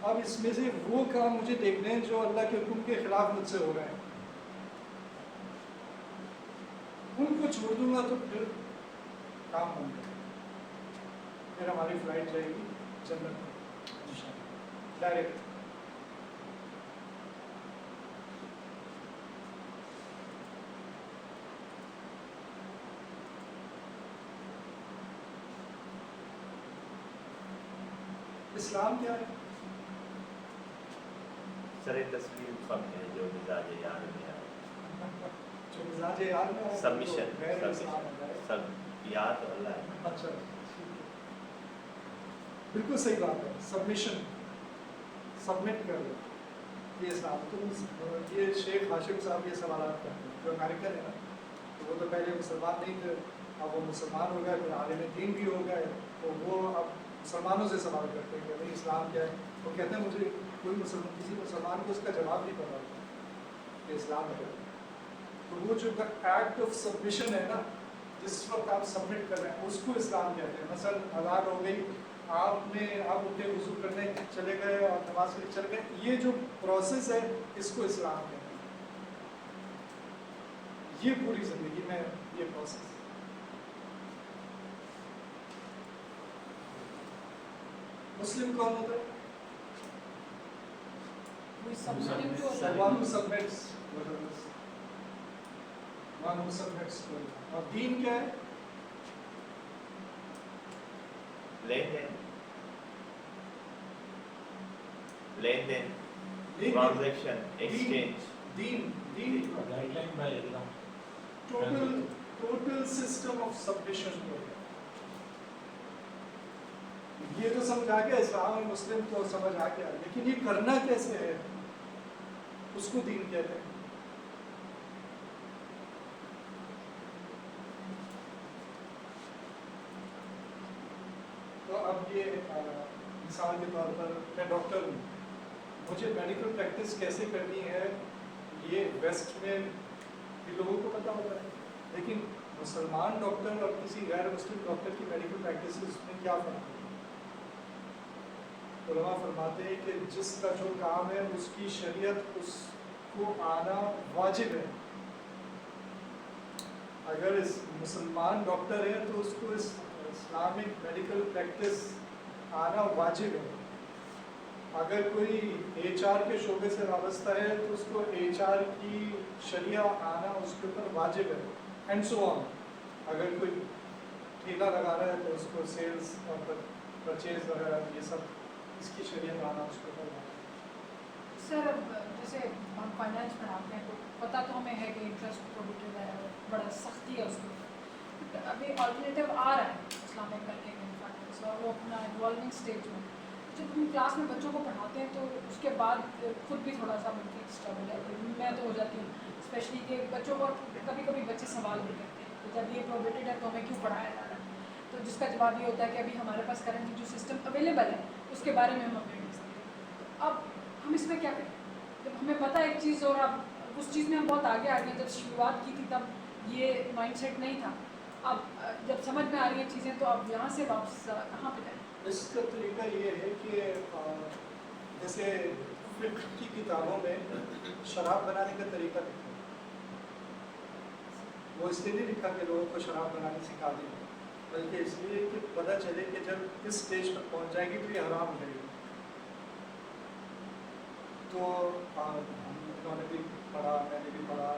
अब इसमें से वो काम मुझे देखने हैं जो अल्लाह के हुक्म के खिलाफ मुझसे हो रहे हैं, उनको छोड़ दूंगा तो फिर काम बन गया, फिर हमारी फ्लाइट जाएगी जन्नत में डायरेक्ट। इस्लाम क्या है? सर तस्वीर फम है जो मिजाज यार में है, जो मिजाज यार में है, सबमिशन, तो गैर इस्लाम हो जाए। सब यार तो अल्लाह है। अच्छा, बिल्कुल सही बात है, सबमिशन, सबमिट कर दो, ये इस्लाम। तो ये शेख हाशिम साहब ये सवाल करते हैं जो अमेरिकन है ना, तो वो तो पहले मुसलमान नहीं थे, अब वो मुसलमान हो गए, फिर आलिम दीन भी हो गए, तो वो अब मुसलमानों से सवाल करते हैं कि भाई इस्लाम क्या है। वो कहते हैं मुझे कोई मुसलमान, किसी मुसलमान को उसका जवाब नहीं पता कि इस्लाम है। तो वो जो एक्ट ऑफ सबमिशन है ना, जिस वक्त आप सबमिट कर रहे हैं, उसको इस्लाम कहते हैं। मसलन अज़ान हो गई, आप उठे वज़ू करने चले गए और नमाज के लिए चले गए, ये जो प्रोसेस है इसको इस्लाम कहते हैं। ये पूरी ज़िंदगी में ये प्रोसेस। मुस्लिम कौन होता है? We submitting to The Allah. one who submits, one who submits to Allah. और दीन क्या है? लेन देन, लेन देन, दीन ट्रांजैक्शन, एक्सचेंज, दीन दीन गाइडलाइन बाय अल्लाह। टोटल सिस्टम ऑफ सबमिशन हो गया। ये तो समझ आ गया, इस्लाम और मुस्लिम तो समझ आ गया, लेकिन ये करना कैसे है उसको दीन कहते हैं। तो अब ये मिसाल के तौर पर मैं डॉक्टर हूँ, मुझे मेडिकल प्रैक्टिस कैसे करनी है ये वेस्ट में भी लोगों को पता होता है, लेकिन मुसलमान डॉक्टर और किसी गैर मुस्लिम डॉक्टर की मेडिकल प्रैक्टिस में क्या फ़र्क है? उलमा फरमाते हैं कि जिसका जो काम है उसकी शरीयत उसको आना वाजिब है। अगर इस मुसलमान डॉक्टर है तो उसको इस इस्लामिक मेडिकल प्रैक्टिस आना वाजिब है। अगर कोई HR के शोबे से वाबस्ता है तो उसको HR की शरिया आना उसके ऊपर वाजिब है, एंड सो ऑन। अगर कोई ठेला लगा रहा है तो उसको सेल्स और परचेज वगैरह ये सब इसकी शरीयत आना उसके ऊपर वाजिब है। सर अब जैसे हम फाइनेंस पढ़ाते हैं तो पता तो हमें है कि इंटरेस्ट प्रोहिबिटेड है, बड़ा सख्ती है उसके ऊपर। अभी ऑल्टरनेटिव आ रहा है इस्लामिक बैंकिंग एंड फाइनेंस, और वो अपना इन्वॉल्विंग स्टेज में जब हम क्लास में बच्चों को पढ़ाते हैं तो उसके बाद खुद भी थोड़ा सा मेंटली डिस्टर्ब हो जाती हूँ, मैं तो हो जाती हूँ। स्पेशली कि बच्चों को कभी कभी बच्चे सवाल भी करते हैं कि जब ये प्रोहिबिटेड है तो हमें क्यों पढ़ाया जा रहा है? तो जिसका जवाब ये होता है कि अभी हमारे पास करंटली जो सिस्टम अवेलेबल है उसके बारे में हम अवेयरनेस दें। तो अब हम इसमें क्या करें जब हमें पता है एक चीज़ और अब उस चीज़ में हम बहुत आगे आ गए। जब शुरुआत की थी तब ये माइंडसेट नहीं था, अब जब समझ में आ रही है चीज़ें तो अब यहाँ से वापस कहाँ पे जाएं? इसका तरीका ये है कि जैसे फिक्र की किताबों में शराब बनाने का तरीका लिखा है, वो इसलिए नहीं लिखा कि लोगों को शराब बनानी सिखा दी, बल्कि इसलिए कि पता चले कि जब इस स्टेज पर पहुंच जाएगी तो ये हराम हो जाएगी। तो उन्होंने भी पढ़ा, मैंने भी पढ़ा,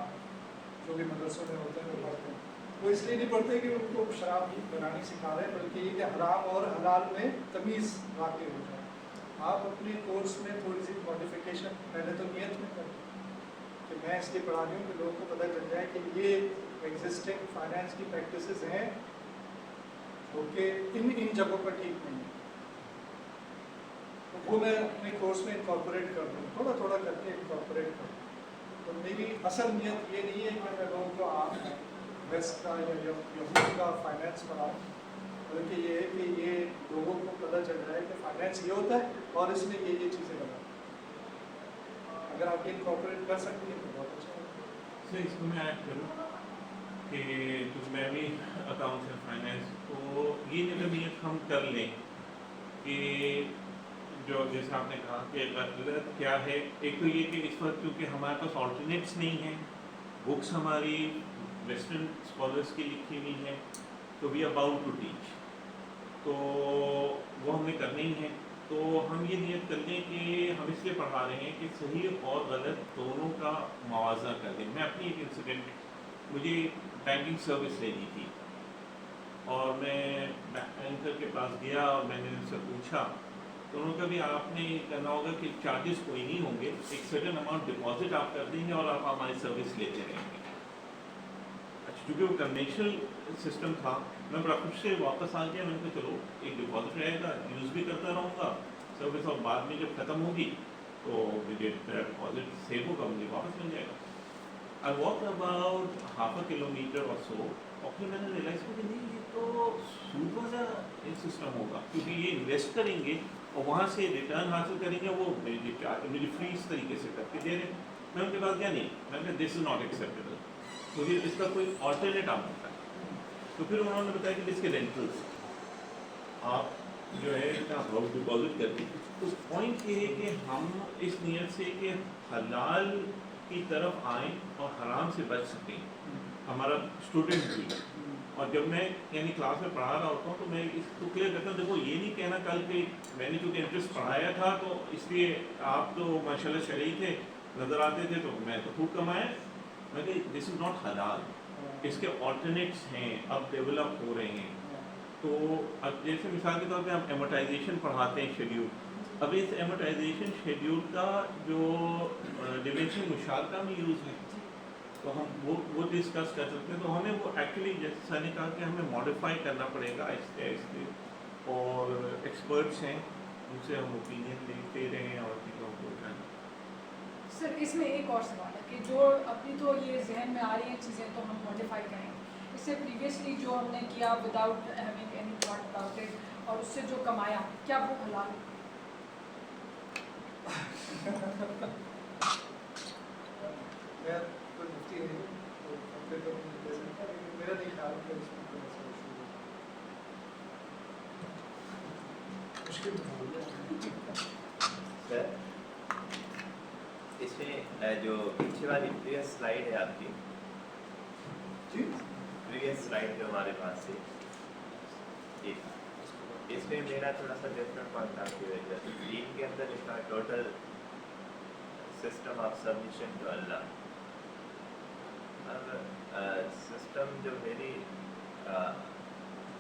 जो भी मदरसों में होते हैं वो पढ़ते हैं। वो इसलिए नहीं पढ़ते कि उनको शराब बनानी सिखा रहे हैं, बल्कि ये कि हराम और हलाल में तमीज़ वाक़ई हो जाए। आप अपने कोर्स में थोड़ी सी मॉडिफिकेशन पहले तो नियत में करें कि मैं इसलिए पढ़ा रही हूँ कि लोगों को पता चल जाए कि ये एग्जिस्टिंग फाइनेंस की प्रैक्टिसेस हैं जो कि इन जगहों पर ठीक नहीं है। तो वो मैं अपने कोर्स में इनकॉर्पोरेट कर दूँ, थोड़ा थोड़ा करके इनकॉर्पोरेट कर दूँ। तो मेरी असल नियत ये नहीं है कि मैं लोगों को आम वेस्ट का या यहूद का फाइनेंस पढ़ाऊँ, बल्कि ये है कि ये लोगों को पता चल रहा है कि फाइनेंस ये होता है और इसमें ये चीज़ें लगा। अगर आप ये इनकॉर्पोरेट कर सकती हैं तो बहुत अच्छा होगा। सर इसमें मैं ऐड करूँ कि जो मैं भी अकाउंट्स एंड फाइनेंस, तो ये जब नियत हम कर लें कि जो जैसे आपने कहा कि गलत क्या है, एक तो ये कि इस वक्त क्योंकि हमारे पास ऑल्टरनेट्स नहीं हैं, बुक्स हमारी वेस्टर्न स्कॉलर्स की लिखी हुई हैं, तो we are bound to teach, तो वो हमने करनी ही है। तो हम ये नियत कर लें कि हम इसलिए पढ़ा रहे हैं कि सही और गलत दोनों का मुआवजा कर दें। मैं अपनी एक इंसिडेंट, मुझे बैंकिंग सर्विस लेनी थी और मैं बैंकर के पास गया और मैंने उनसे पूछा, तो उन्होंने कहा भी आपने करना होगा कि चार्जेस कोई नहीं होंगे, एक सर्टेन अमाउंट डिपॉजिट आप कर देंगे और आप हमारी सर्विस लेते रहेंगे। अच्छा, चूँकि वो कन्वेंशनल सिस्टम था, मैं बड़ा खुश से वापस आ गया। मैंने कहा चलो एक डिपॉजिट रहेगा, यूज़ भी करता रहूँगा सर्विस, और बाद में जब ख़त्म होगी तो मुझे मेरा डिपॉजिट सेव होगा, मुझे वापस मिल जाएगा। I walk about half a kilometre और सो, और फिर मैंने रियलाइज़ किया कि नहीं ये तो सूद वाला एक सिस्टम होगा, क्योंकि ये इन्वेस्ट करेंगे और वहाँ से रिटर्न हासिल करेंगे, वो मुझे फ्री इस तरीके से करके दे रहे हैं। मैं उनके पास गया नहीं, मैंने कहा दिस इज़ नॉट एक्सेप्टेबल, मुझे इसका कोई ऑल्टरनेट आप होता है। तो फिर उन्होंने बताया कि इसके रेंटल्स आप जो है हाउस डिपॉजिट करके, तो पॉइंट ये है कि हम इस नियत से कि हलाल की तरफ आएँ और हराम से बच सकें, हमारा स्टूडेंट भी। और जब मैं यानी क्लास में पढ़ा रहा होता हूँ तो मैं इसको क्लियर करता हूँ, देखो ये नहीं कहना कल के मैंने चूँकि इंटरेस्ट पढ़ाया था तो इसलिए आप तो माशाल्लाह शरई थे, नज़र आते थे, तो मैं तो खूब कमाया। मैं कही दिस इज़ नॉट हलाल, इसके ऑल्टरनेट्स हैं, अब डेवलप हो रहे हैं। तो अब जैसे मिसाल के तौर पे हम एमोटाइजेशन पढ़ाते हैं शेड्यूल, अब इस एमोटाइजेशन शेड्यूल का जो डिमेंशन मुशारका में यूज़ है, तो हम वो डिस्कस कर सकते हैं। तो हमें वो एक्चुअली जैसे सर ने कहा कि हमें मॉडिफाई करना पड़ेगा आहिस्ते आहिस्ते, और एक्सपर्ट्स हैं उनसे हम ओपिनियन लेते रहे हैं और चीज़ों को जाना। सर इसमें एक और सवाल है कि जो अपनी तो ये जहन में आ रही हैं चीज़ें तो हम मॉडिफाई करें, इससे प्रीवियसली जो हमने किया without having any thought about it, और उससे जो कमाया, क्या वो हलाल है? मैं कोई मुफ्ती नहीं हूँ, तो फिर तो नहीं दे सकता, लेकिन मेरा नहीं ख्याल कि इसमें कोई ऐसा इशू है। मुश्किल सर इसमें जो पीछे वाली प्रीवियस स्लाइड है आपकी, जी प्रीवियस स्लाइड जो हमारे पास है, इसमें मेरा थोड़ा सा डिफरेंट पॉइंट आपकी वजह से दीन के अंदर इसका total system of submission to अल्लाह, अब सिस्टम जो मेरी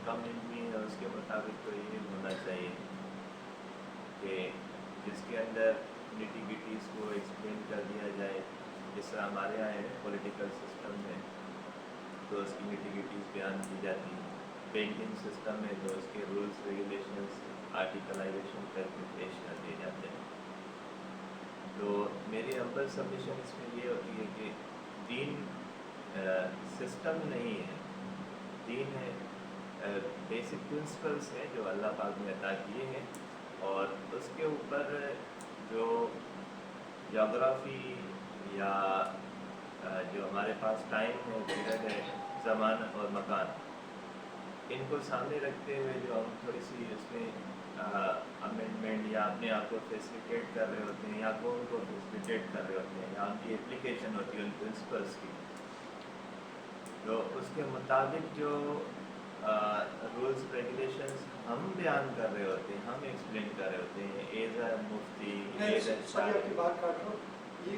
कम इल्मी है उसके मुताबिक तो ये होना चाहिए कि जिसके अंदर निटिविटीज़ को एक्सप्लेन कर दिया जाए, जिस तरह हमारे यहाँ है पॉलिटिकल सिस्टम में तो उसकी निटिविटीज़ बयान की जाती है, बैंकिंग सिस्टम में तो उसके रूल्स रेगुलेशंस आर्टिकलाइजेशन करके पेश कर दिए जाते हैं। तो मेरी हम्बल सबमिशन इसमें ये होती है कि दीन सिस्टम नहीं है, दीन है बेसिक प्रिंसिपल्स हैं जो अल्लाह पाक ने अता किए हैं, और उसके ऊपर जो जोग्राफ़ी या जो हमारे पास टाइम है, पीरियड है, ज़मान और मकान, इनको सामने रखते हुए जो हम थोड़ी सी उसमें अमेंडमेंट या अपने आप को फैसिलिटेट कर रहे होते हैं या कौन को फैसिलिटेट कर रहे होते हैं या उनकी एप्लीकेशन होती है उन प्रिंसिपल्स की, तो उसके मुताबिक जो रूल्स रेगुलेशंस हम बयान कर रहे होते हैं, हम एक्सप्लेन कर रहे होते हैं एज अ मुफ्ती, एज अ सॉरी आपकी बात काट रहा हूँ, ये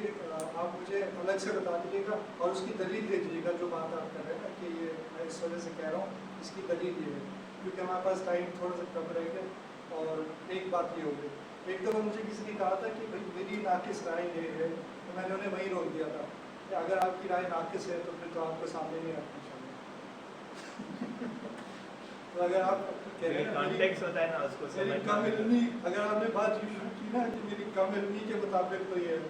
आप मुझे अलग से बता दीजिएगा और उसकी दलील दे दीजिएगा जो बात आप कर रहे हैं ना कि ये मैं इस वजह से कह रहा हूँ, इसकी दलील ये है क्योंकि हमारे पास टाइम थोड़ा सा कम रह गया। और एक बात ये हो गई, एक दफ़ा मुझे किसी ने कहा था कि भाई मेरी नाकिस राय ये है, तो मैंने उन्हें वहीं रोक दिया था कि अगर आपकी राय नाकिस है तो फिर तो आपको सामने नहीं रखनी चाहिए। तो अगर आप कह रहे हैं कॉन्टेक्स्ट होता है ना उसको मेरी कम इल्मी, अगर आपने बात ये शुरू की ना कि मेरी कम इल्मी के मुताबिक तो ये है,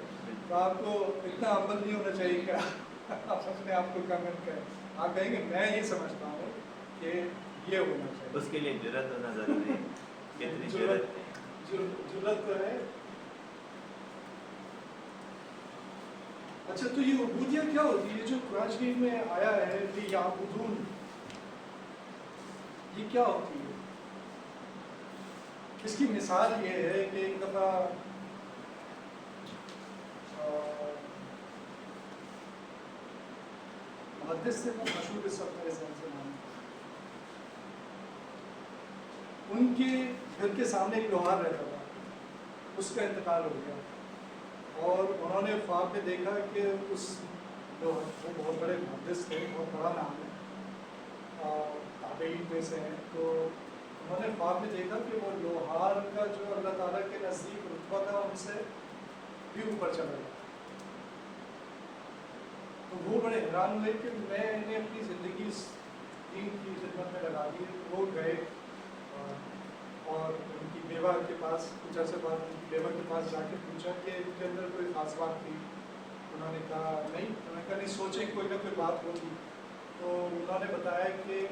तो आपको इतना अमल नहीं होना चाहिए कि आप अपने आप को कमेंट करें। आप कहेंगे मैं ये समझता हूँ कि ये होना चाहिए, उसके लिए जुर्रत होना ज़रूरी है, कितनी जुर्रत है? जुर्रत तो है। अच्छा, तो ये उबूदियत क्या होती है जो कुरान शरीफ में आया है कि याबुदून, ये क्या होती है? اس کی مثال یہ ہے کہ ایک دفعہ محدث سے مشہور اس وقت میرے ذہن سے نام ہے، ان کے گھر کے سامنے ایک لوہار رہتا تھا، اس کا انتقال ہو گیا، اور انہوں نے خواب میں دیکھا کہ اس وہ بہت بڑے محدث تھے، بہت بڑا نام ہے اور تابعین میں سے ہیں، تو انہوں نے خواب میں دیکھا کہ وہ لوہار کا جو اللہ تعالیٰ کے نزدیک رتبہ تھا ان سے بھی اوپر چلا گیا۔ تو وہ بڑے حیران ہوئے کہ میں نے اپنی زندگی دین کی خدمت میں لگا دی۔ وہ گئے اور ان کی بیوہ کے پاس کچھ عرصے بعد ان کی بیوہ کے پاس جا کے پوچھا کہ ان کے اندر کوئی خاص بات تھی؟ انہوں نے کہا نہیں، انہوں نے کہا نہیں، سوچیں کوئی نہ کوئی بات ہوگی۔ تو انہوں نے بتایا کہ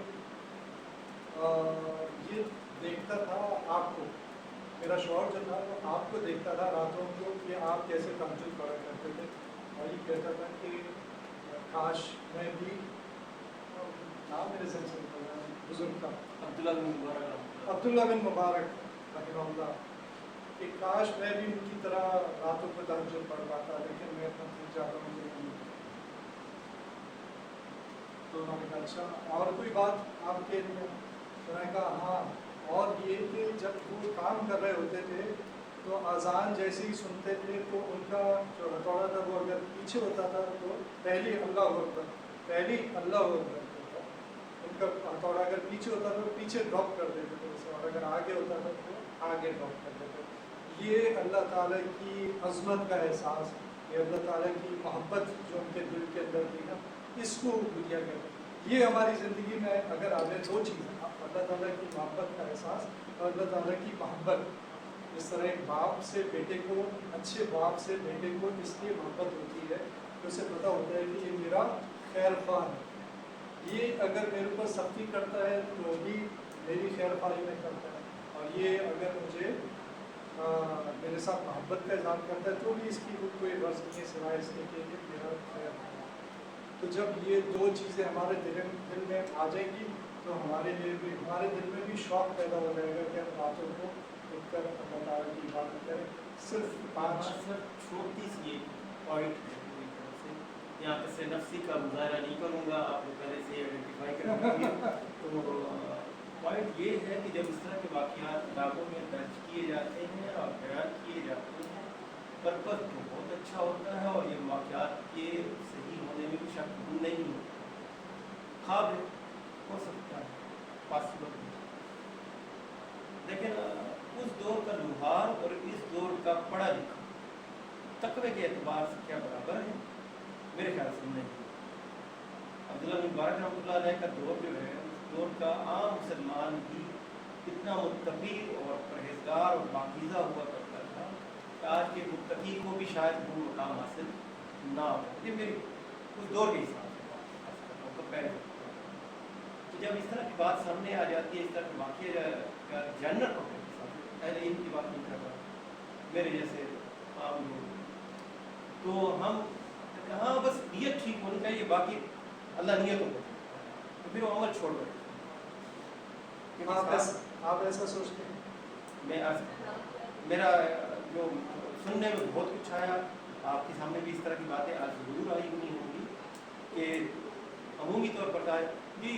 یہ دیکھتا تھا آپ کو، میرا شوہر جو تھا وہ آپ کو دیکھتا تھا راتوں کو کہ آپ کیسے تہجد پڑھا کرتے تھے، اور یہ کہتا تھا کہ کاش میں بھی، نام میرے ذہن سے نکل رہا ہے بزرگ کا، عبداللہ بن مبارک رحمہ اللہ، کہ کاش میں بھی ان کی طرح راتوں کو تہجد پڑھ پاتا، لیکن میں اپنا خود جاتا ہوں کہ نہیں۔ تو انہوں نے کہا اچھا اور کوئی بات آپ کے لیے؟ انہوں نے کہا ہاں، اور یہ کہ جب وہ کام کر رہے ہوتے تھے تو اذان جیسے ہی سنتے تھے تو ان کا جو ہتھوڑا تھا وہ اگر پیچھے ہوتا تھا تو پہلی اللہ اکبر ہوتا، ان کا ہتھوڑا اگر پیچھے ہوتا تھا تو پیچھے ڈراپ کر دیتے تھے اسے، اور اگر آگے ہوتا تھا تو آگے ڈراپ کر دیتے تھے۔ یہ اللہ تعالیٰ کی عظمت کا احساس، یہ اللہ تعالیٰ کی محبت جو ان کے دل کے اندر تھی نا، اس کو دیا گیا۔ یہ ہماری زندگی میں اگر آگے دو چیزیں، اللہ تعالیٰ کی محبت کا احساس اور اللہ تعالیٰ کی محبت، اس طرح ایک باپ سے بیٹے کو، اچھے باپ سے بیٹے کو اس لیے محبت ہوتی ہے کہ اسے پتہ ہوتا ہے کہ یہ میرا خیر خواہ ہے، یہ اگر میرے اوپر سختی کرتا ہے تو بھی میری خیر خواہی میں کرتا ہے، اور یہ اگر مجھے میرے ساتھ محبت کا اظہار کرتا ہے تو بھی اس کی کوئی غرض نہیں ہے سوائے اس کے کہ یہ میرا خیر خواہ ہے۔ تو جب یہ دو چیزیں ہمارے دل میں آ جائیں گی تو ہمارے لیے بھی، ہمارے دل میں بھی شوق پیدا ہو جائے گا کہ ہم راتوں کو اٹھ کر اللہ تعالیٰ کی عبادت کریں۔ صرف 5 چھوٹی سی ایک پوائنٹ ہے میری طرف سے، یہاں پہ سے نفسی کا مظاہرہ نہیں کروں گا، آپ کو پہلے سے آئیڈینٹیفائی کر دیا۔ تو پوائنٹ یہ ہے کہ جب اس طرح کے واقعات کتابوں میں درج کیے جاتے ہیں اور بیان کیے جاتے ہیں، پرپس بہت اچھا ہوتا ہے، اور یہ واقعات کے صحیح ہونے میں بھی شک نہیں ہے، خواب ہے، ہو سکتا ہے، پاسبل ہے، لیکن اس دور کا لوہار اور اس دور کا پڑھا لکھا تقوی کے اعتبار سے کیا برابر ہے؟ میرے خیال سے نہیں۔ عبداللہ بن مبارک رحمۃ اللہ علیہ کا دور جو ہے، اس دور کا عام مسلمان بھی اتنا متقی اور پرہیزگار اور پاکیزہ ہوا کرتا تھا کہ آج کے متقی کو بھی شاید وہ مقام حاصل نہ ہو۔ یہ میری اس دور کے حساب سے بات کر رہا ہوں، پہلے تو جب اس طرح کی بات سامنے آ جاتی ہے، اس طرح کے واقعہ کا جنرل پبلک کے ساتھ، اہل علم کی بات نہیں کر رہا، میرے جیسے عام لوگ، تو ہم ہاں بس نیت ٹھیک ہونی چاہیے، باقی اللہ نیت ہوتا ہے، تو پھر وہ عمل چھوڑ بیٹھتے ہیں۔ آپ ایسا سوچتے ہیں؟ میں میرا جو سننے میں بہت کچھ آیا، آپ کے سامنے بھی اس طرح کی باتیں آج ضرور آئی ہوئی ہوں گی کہ عمومی طور پر کہا جی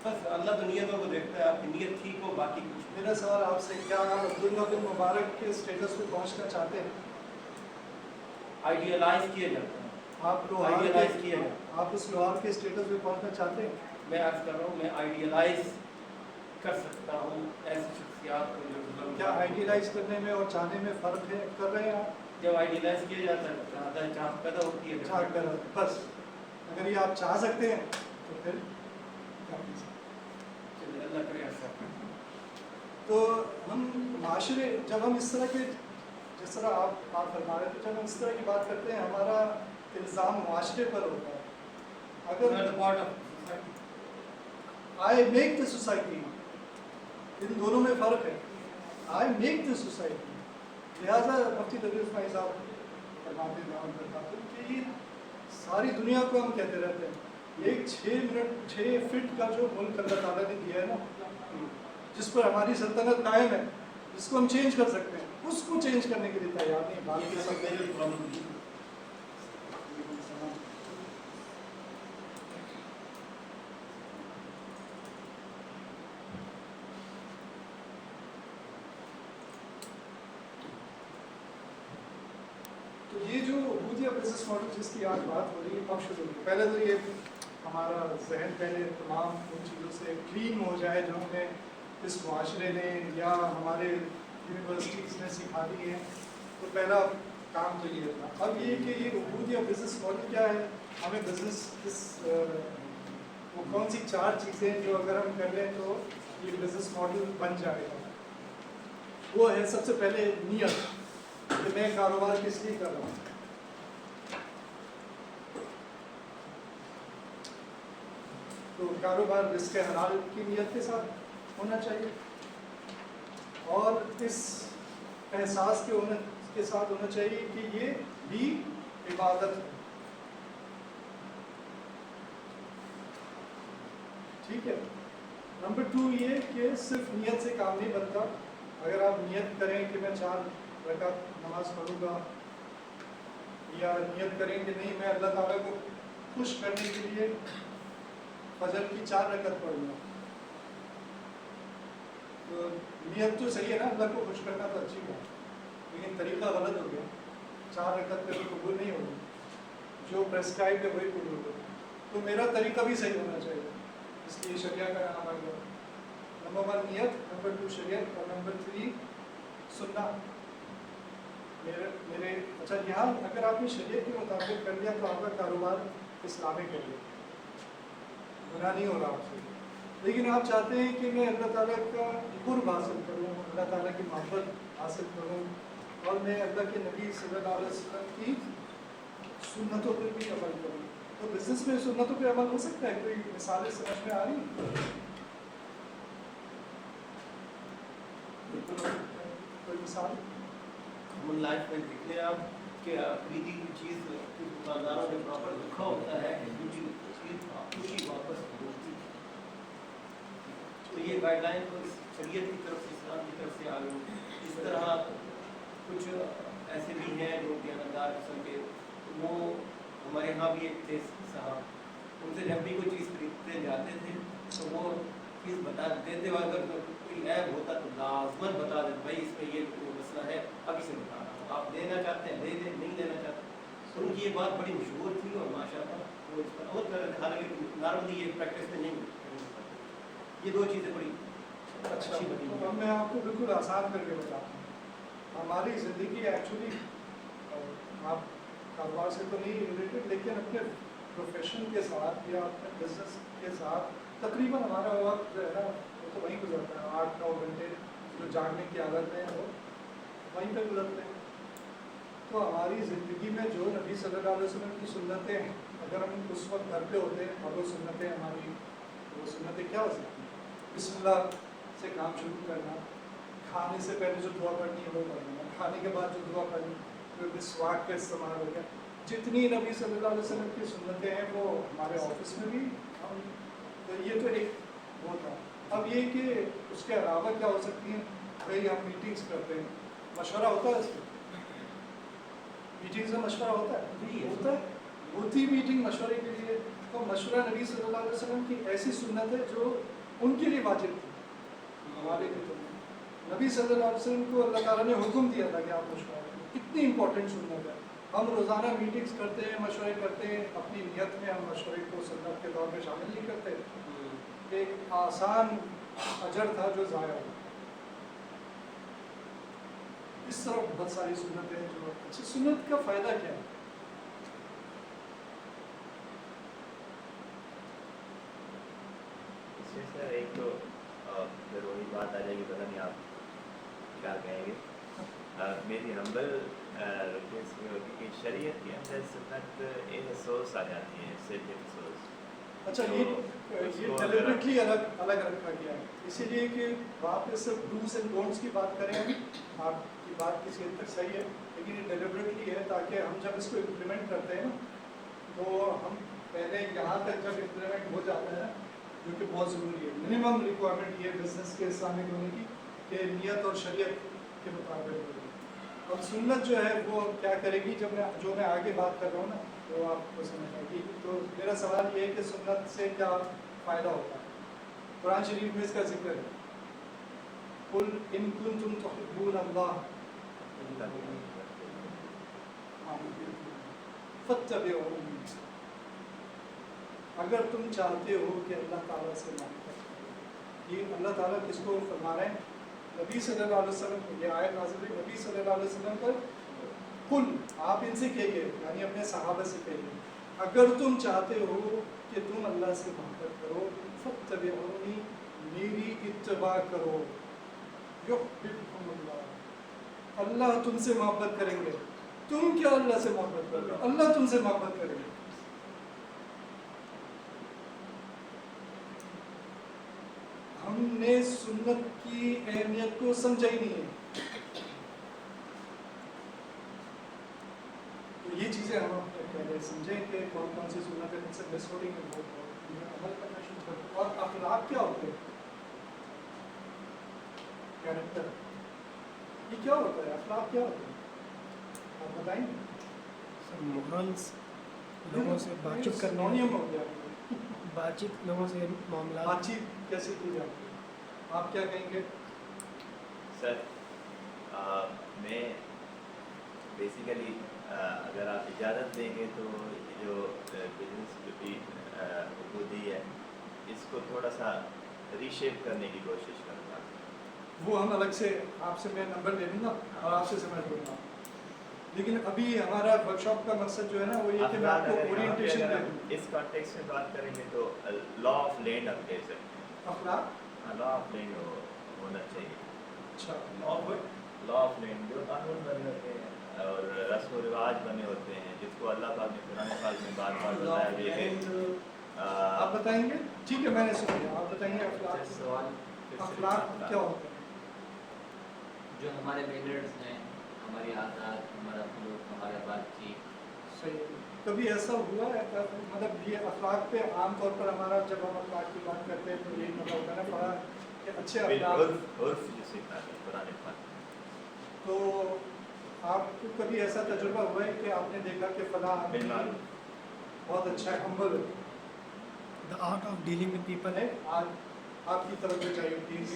بس اللہ تو نیتوں کو دیکھتا ہے، آپ کی نیت ٹھیک ہو، باقی کچھ۔ میرا سوال آپ سے، کیا آپ عبداللہ بن مبارک کے اسٹیٹس پہ پہنچنا چاہتے ہیں؟ آئیڈیالائز کیے جاتے ہیں، آئیڈیالائز کیا، آپ اس لوہار کے اسٹیٹس پہ پہنچنا چاہتے ہیں؟ میں عرض کر رہا ہوں، میں آئیڈیالائز کر سکتا ہوں ایسی شخصیات کو جو کیا آئیڈیالائز کرنے میں اور چاہنے میں فرق ہے؟ کر رہے ہیں آپ؟ جب آئیڈیالائز کیا جاتا ہے چاہت پیدا ہوتی ہے، چاہ کر بس اگر یہ آپ چاہ سکتے ہیں تو پھر کیا کر سکتے ہیں؟ اللہ کرے ایسا۔ تو ہم معاشرے، جب ہم اس طرح کے، جس طرح آپ فرما رہے تھے، جب ہم اس طرح کی بات کرتے ہیں ہمارا الزام معاشرے پر ہوتا ہے۔ اگر I make the society، ان دونوں میں فرق ہے، I make the society، لہٰذا مفتی تقی اسماعیل صاحب فرماتے ہیں کہ یہ ساری دنیا کو ہم کہتے رہتے ہیں، ایک 6 فٹ کا جو ملک اللہ تعالیٰ نے دیا ہے نا، جس پر ہماری سلطنت قائم ہے، जिसको हम चेंज कर सकते हैं, उसको चेंज करने के लिए तैयार नहीं। ये बाकी सब सब मेजर प्रॉब्लम है। तो ये जो बूदिया बिजनेस मॉडल जिसकी आज बात हो रही है, कब शुरू हुई? पहले तो ये हमारा जहन पहले तमाम उन चीज़ों से क्लीन हो जाए जो हमें इस माशरे ने या हमारे यूनिवर्सिटीज़ ने सिखा दी है। तो पहला काम तो ये था। अब ये कि ये बूदिया बिजनेस मॉडल क्या है, हमें बिजनेस किस वो कौन सी 4 चीज़ें जो अगर हम कर लें तो ये बिजनेस मॉडल बन जाएगा। वो है सबसे पहले नियत, कि मैं कारोबार किस लिए कर रहा हूँ। तो कारोबार रिस्क हलाल की नियत के साथ होना चाहिए और इस एहसास के साथ होना चाहिए कि ये भी इबादत है। ठीक है। नंबर 2 ये कि सिर्फ नियत से काम नहीं बनता। अगर आप नियत करें कि मैं 4 रकात नमाज पढ़ूंगा, या नियत करें कि नहीं मैं अल्लाह ताला को खुश करने के लिए फजर की 4 रकात पढ़ूंगा, तो नियत तो सही है ना, अल्लाह को खुश करना तो अच्छी बात, लेकिन तरीका गलत हो गया। 4 रकात पे तो कबूल नहीं होगी, जो प्रेस्क्राइब है वही कबूल होगा। तो मेरा तरीका भी सही होना चाहिए, इसलिए शरिया का नाम आ गया। नंबर 1 नियत, नंबर 2 शरीयत और नंबर 3 सुन्ना। मेरे अच्छा, यहाँ अगर आपने शरीयत के मुताबिक कर लिया तो आपका कारोबार इस्लामिक है, गुनाह नहीं हो रहा आपसे। लेकिन आप चाहते हैं कि मैं अल्लाह ताला का कुर्ब हासिल करूँ, अल्लाह ताला की मोहब्बत हासिल करूँ और मैं अल्लाह के नबी सल्लल्लाहु अलैहि वसल्लम की सुन्नतों पर भी अमल करूँ। तो बिजनेस में सुन्नतों पर अमल हो सकता है? कोई मिसालें समझ में आ रही? कोई मिसाल कॉमन लाइफ में देखते हैं आप कि खरीदी हुई चीज़ दुकानदारों ने प्रॉपर लिखा होता है कि दूसरी चीज़ खुशी वापस होती है। तो ये गाइडलाइन तो शरीयत की तरफ से, इस्लाम की तरफ से आ गई। इस तरह कुछ ऐसे भी हैं जो बयानदार किस्म के, वो हमारे यहाँ भी एक थे साहब, उनसे जब भी कोई चीज़ खरीदते जाते थे तो वो चीज़ बता देते, अगर कोई ऐप होता तो लाजमन बता देते, भाई इसमें ये मसला है, अब इसे बता रहा हूँ, आप देना चाहते हैं दे दें, नहीं देना चाहते। तो उनकी ये बात बड़ी मशहूर थी और माशाल्लाह वो इस पर बहुत कर रहे थे। हालांकि नॉर्मली ये प्रैक्टिस में नहीं, ये 2 चीज़ें बड़ी अच्छा। अच्छी बनी। तो अब मैं आपको बिल्कुल आसान करके बताता हूँ। हमारी ज़िंदगी एक्चुअली, आप कारोबार से तो नहीं रिलेटेड, लेकिन अपने प्रोफेशन के साथ या अपने बिजनेस के साथ तकरीबन हमारा वक्त जो है ना वो तो वहीं गुजरता है। 8-9 घंटे जो जागने की आदत है वो वहीं पे गुजरते हैं। तो हमारी ज़िंदगी में जो नबी सल्लल्लाहु अलैहि वसल्लम की सुन्नतें हैं, अगर हम उस वक्त घर पे होते हैं और वो सुन्नतें हमारी, वो सुन्नतें क्या हो सकती हैं? बिस्मिल्लाह से काम शुरू करना, खाने से पहले जो दुआ पढ़नी है वो पढ़ना, खाने के बाद जो दुआ पढ़नी, फिर मिसवाक का इस्तेमाल हो गया। जितनी नबी सल्लल्लाहु अलैहि वसल्लम की सुन्नतें हैं वो हमारे ऑफिस में भी हम, तो ये तो एक वो था। अब ये कि उसके अलावा क्या हो सकती हैं? भाई हम मीटिंग्स करते हैं, मशवरा होता है इसमें, मीटिंग्स में मशवरा होता है, होता है, होती मीटिंग मशवरे के लिए। तो मशवरा नबी सल्लल्लाहु अलैहि वसल्लम की ऐसी सुन्नत है जो उनके लिए वाजिब थी, हमारे लिए तो नहीं। नबी सल्लल्लाहु अलैहि वसल्लम को अल्लाह ताला ने हुक्म दिया था कि आप मशवरा करें, कितनी इंपॉर्टेंट सुन्नत है। हम रोज़ाना मीटिंग्स करते हैं, मशवरे करते हैं, अपनी नियत में हम मशवरे को सुन्नत के तौर पे शामिल नहीं करते। एक आसान अजर था जो ज़ाया हुआ। इस तरह बहुत सारी सुन्नतें हैं जो अच्छी। सुन्नत का फ़ायदा क्या है? इसमें सर एक तो फिर वही बात आ जाएगी, पता नहीं आप क्या कहेंगे। मेरी हम्बल रिक्वेस्ट ये होगी कि शरीयत के अंदर सुन्नत इन सोर्स आ जाती है, सिर्फ इन सोर्स। अच्छा, ये डेलिबरेटली अलग अलग रखा गया है, इसीलिए कि वहाँ पे सिर्फ डूज एंड डोंट्स की बात करें हम। आपकी बात किसी हद तक सही है, लेकिन ये डेलिबरेटली है ताकि हम जब इसको इम्प्लीमेंट करते हैं ना, तो हम पहले यहाँ तक जब इम्प्लीमेंट हो जाता है, जो कि बहुत ज़रूरी है, मिनिमम रिक्वायरमेंट ये बिजनेस के इस्लामिक होने की, کہ نیت اور شریعت کے مطابق ہوگی. اور سنت جو ہے وہ کیا کرے گی؟ جو میں آگے بات کر رہا ہوں نا وہ آپ کو سمجھ آئے گی. تو میرا سوال یہ ہے کہ سنت سے کیا فائدہ ہوتا ہے؟ قرآن شریف میں اس کا ذکر ہے، قل ان کنتم تحبون اللہ فاتبعونی، اگر تم چاہتے ہو کہ اللہ تعالیٰ سے محبت. یہ اللہ تعالیٰ کس کو فرما رہے ہیں؟ نبی صلی اللہ علیہ وسلم کو. یہ آیت نازل ہوئی نبی صلی اللہ علیہ وسلم پر. قل، آپ ان سے کہیے، یعنی اپنے صحابہ سے کہیے، اگر تم چاہتے ہو کہ تم اللہ سے محبت کرو فاتبعونی، میری اتباع کرو، یحببکم اللہ، اللہ تم سے محبت کریں گے. تم کیا اللہ سے محبت کرو گے؟ اللہ تم سے محبت کریں گے. ہم نے سنت کی اہمیت کو سمجھا ہی نہیں ہے. تو یہ چیزیں ہم پہلے سمجھیں کہ کون کون سی سنت ہے، ان سے مس ہو رہی ہیں، بہت عمل کرنا شروع کریں. اور اخلاق کیا ہوتے ہیں؟ کیریکٹر، یہ کیا ہوتا ہے؟ اخلاق کیا ہوتا ہے؟ آپ بتائیں گے؟ مورلس، لوگوں سے بات چیت کرنا، سنونیم ہو گیا. بات چیت، لوگوں سے معاملات. بات چیت کیسے کی جاتی ہے؟ آپ کیا کہیں گے؟ سر میں بیسیکلی اگر آپ اجازت دیں گے تو یہ جو بزنس جو بھی عبودی ہے اس کو تھوڑا سا ریشیپ کرنے کی کوشش کروں گا. وہ ہم الگ سے آپ سے میں نمبر لے لوں گا اور آپ سے سمجھ لوں گا. لیکن ابھی ہمارا ورک شاپ کا مقصد جو ہے نا وہ یہ کہ میں آپ کو اورینٹیشن دے دوں. اس کانٹیکس میں بات کریں گے تو لا آف لینڈ آپ کہہ سکتے ہیں. اخلاق، لا آف لینڈ ہونا چاہیے. اچھا، لا آف لینڈ جو قانون بنے ہوتے ہیں اور رسم و رواج بنے ہوتے ہیں جس کو اللہ پاک نے قرآن پاک میں بار بار بتایا بھی ہے. آپ بتائیں گے؟ ٹھیک ہے، میں نے سن لیا. آپ بتائیں گے اخلاق. سوال اخلاق کیا ہوتا ہے؟ جو ہمارے مینرز ہیں، ہماری عادات، ہمارا سلوک، ہمارا بات چیت. صحیح. کبھی ایسا ہوا ہے مطلب یہ اخلاق پہ عام طور پر ہمارا جب ہم اخلاق کی بات کرتے ہیں تو یہی مطلب ہوتا ہے نا پڑھا کہ اچھے اخلاق. عرف جسے کہا ہے قرآن پاک. تو آپ کو کبھی ایسا تجربہ ہوا ہے کہ آپ نے دیکھا کہ فلاں آدمی بہت اچھا ہے، ہمبل ہے، The art of dealing with people. ہے، آج آپ کی طرف سے چاہیے پلیز،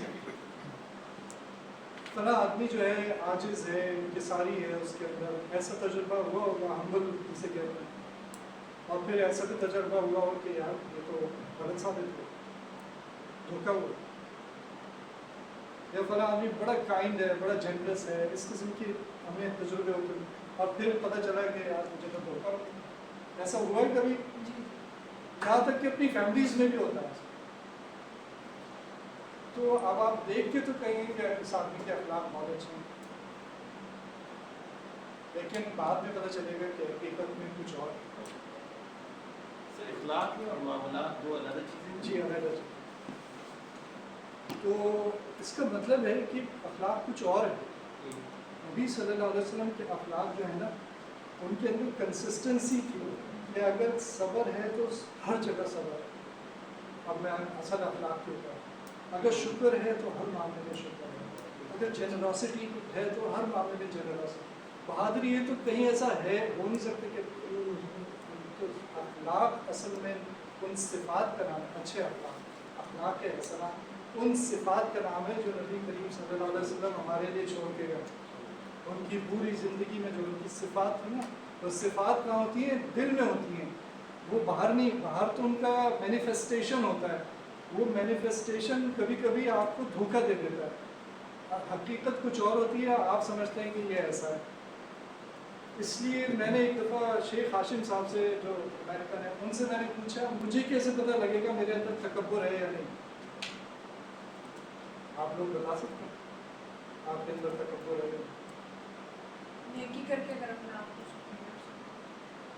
فلاں آدمی جو ہے عاجز ہے، انکساری ہے اس کے اندر، ایسا تجربہ ہوا ہوگا، ہمبل جسے کہتے ہیں. اور پھر ایسا بھی تجربہ ہوا ہو کہ یار یہ تو غلط ثابت ہو، دھوکہ ہوا، یا فلاں آدمی بڑا کائنڈ ہے، بڑا جنرس ہے، اس قسم کی ہمیں تجربے ہوتے ہیں اور پھر پتہ چلا کہ یار مجھے تو دھوکہ ہوا. ایسا ہوا ہے کبھی؟ یہاں تک کہ اپنی فیملیز میں بھی ہوتا ہے. تو اب آپ دیکھ کے تو کہیں گے کہ اس آدمی کے اخلاق بہت اچھے ہیں، لیکن بعد میں پتہ چلے گا کہ حقیقت میں کچھ اور. سر اخلاق اور معاملات دو الگ چیزیں. جی علیحدہ. تو اس کا مطلب ہے کہ اخلاق کچھ اور ہے. نبی صلی اللہ علیہ وسلم کے اخلاق جو ہے نا ان کے اندر کنسسٹنسی تھی کہ اگر صبر ہے تو ہر جگہ صبر ہے. اب میں اصل اخلاق کے اوپر، اگر شکر ہے تو ہر معاملے میں شکر ہے، اگر جنراسٹی ہے تو ہر معاملے میں جنراسٹی. بہادری ہے تو کہیں ایسا ہے ہو نہیں سکتا کہ تو اخلاق اصل میں ان صفات کا نام ہے. اچھے اخلاق کے حسنا ان صفات کا نام ہے جو نبی کریم صلی اللہ علیہ وسلم ہمارے لیے چھوڑ کے گئے. ان کی پوری زندگی میں جو ان کی صفات تھی نا، وہ صفات کہاں ہوتی ہیں؟ دل میں ہوتی ہیں. وہ باہر نہیں، باہر تو ان کا مینیفیسٹیشن ہوتا ہے. وہ مینیفیسٹیشن کبھی کبھی آپ کو دھوکہ دے دیتا ہے، حقیقت کچھ اور ہوتی ہے، آپ سمجھتے ہیں کہ یہ ایسا ہے. اس لیے میں نے ایک دفعہ شیخ ہاشم صاحب سے جو امریکن ہے ان سے میں نے پوچھا مجھے کیسے پتہ لگے گا میرے اندر تکبر ہے یا نہیں؟ آپ لوگ بتا سکتے ہیں آپ کے اندر تکبر ہے یا نہیں؟ نیکی کر کے اگر اپنے آپ کو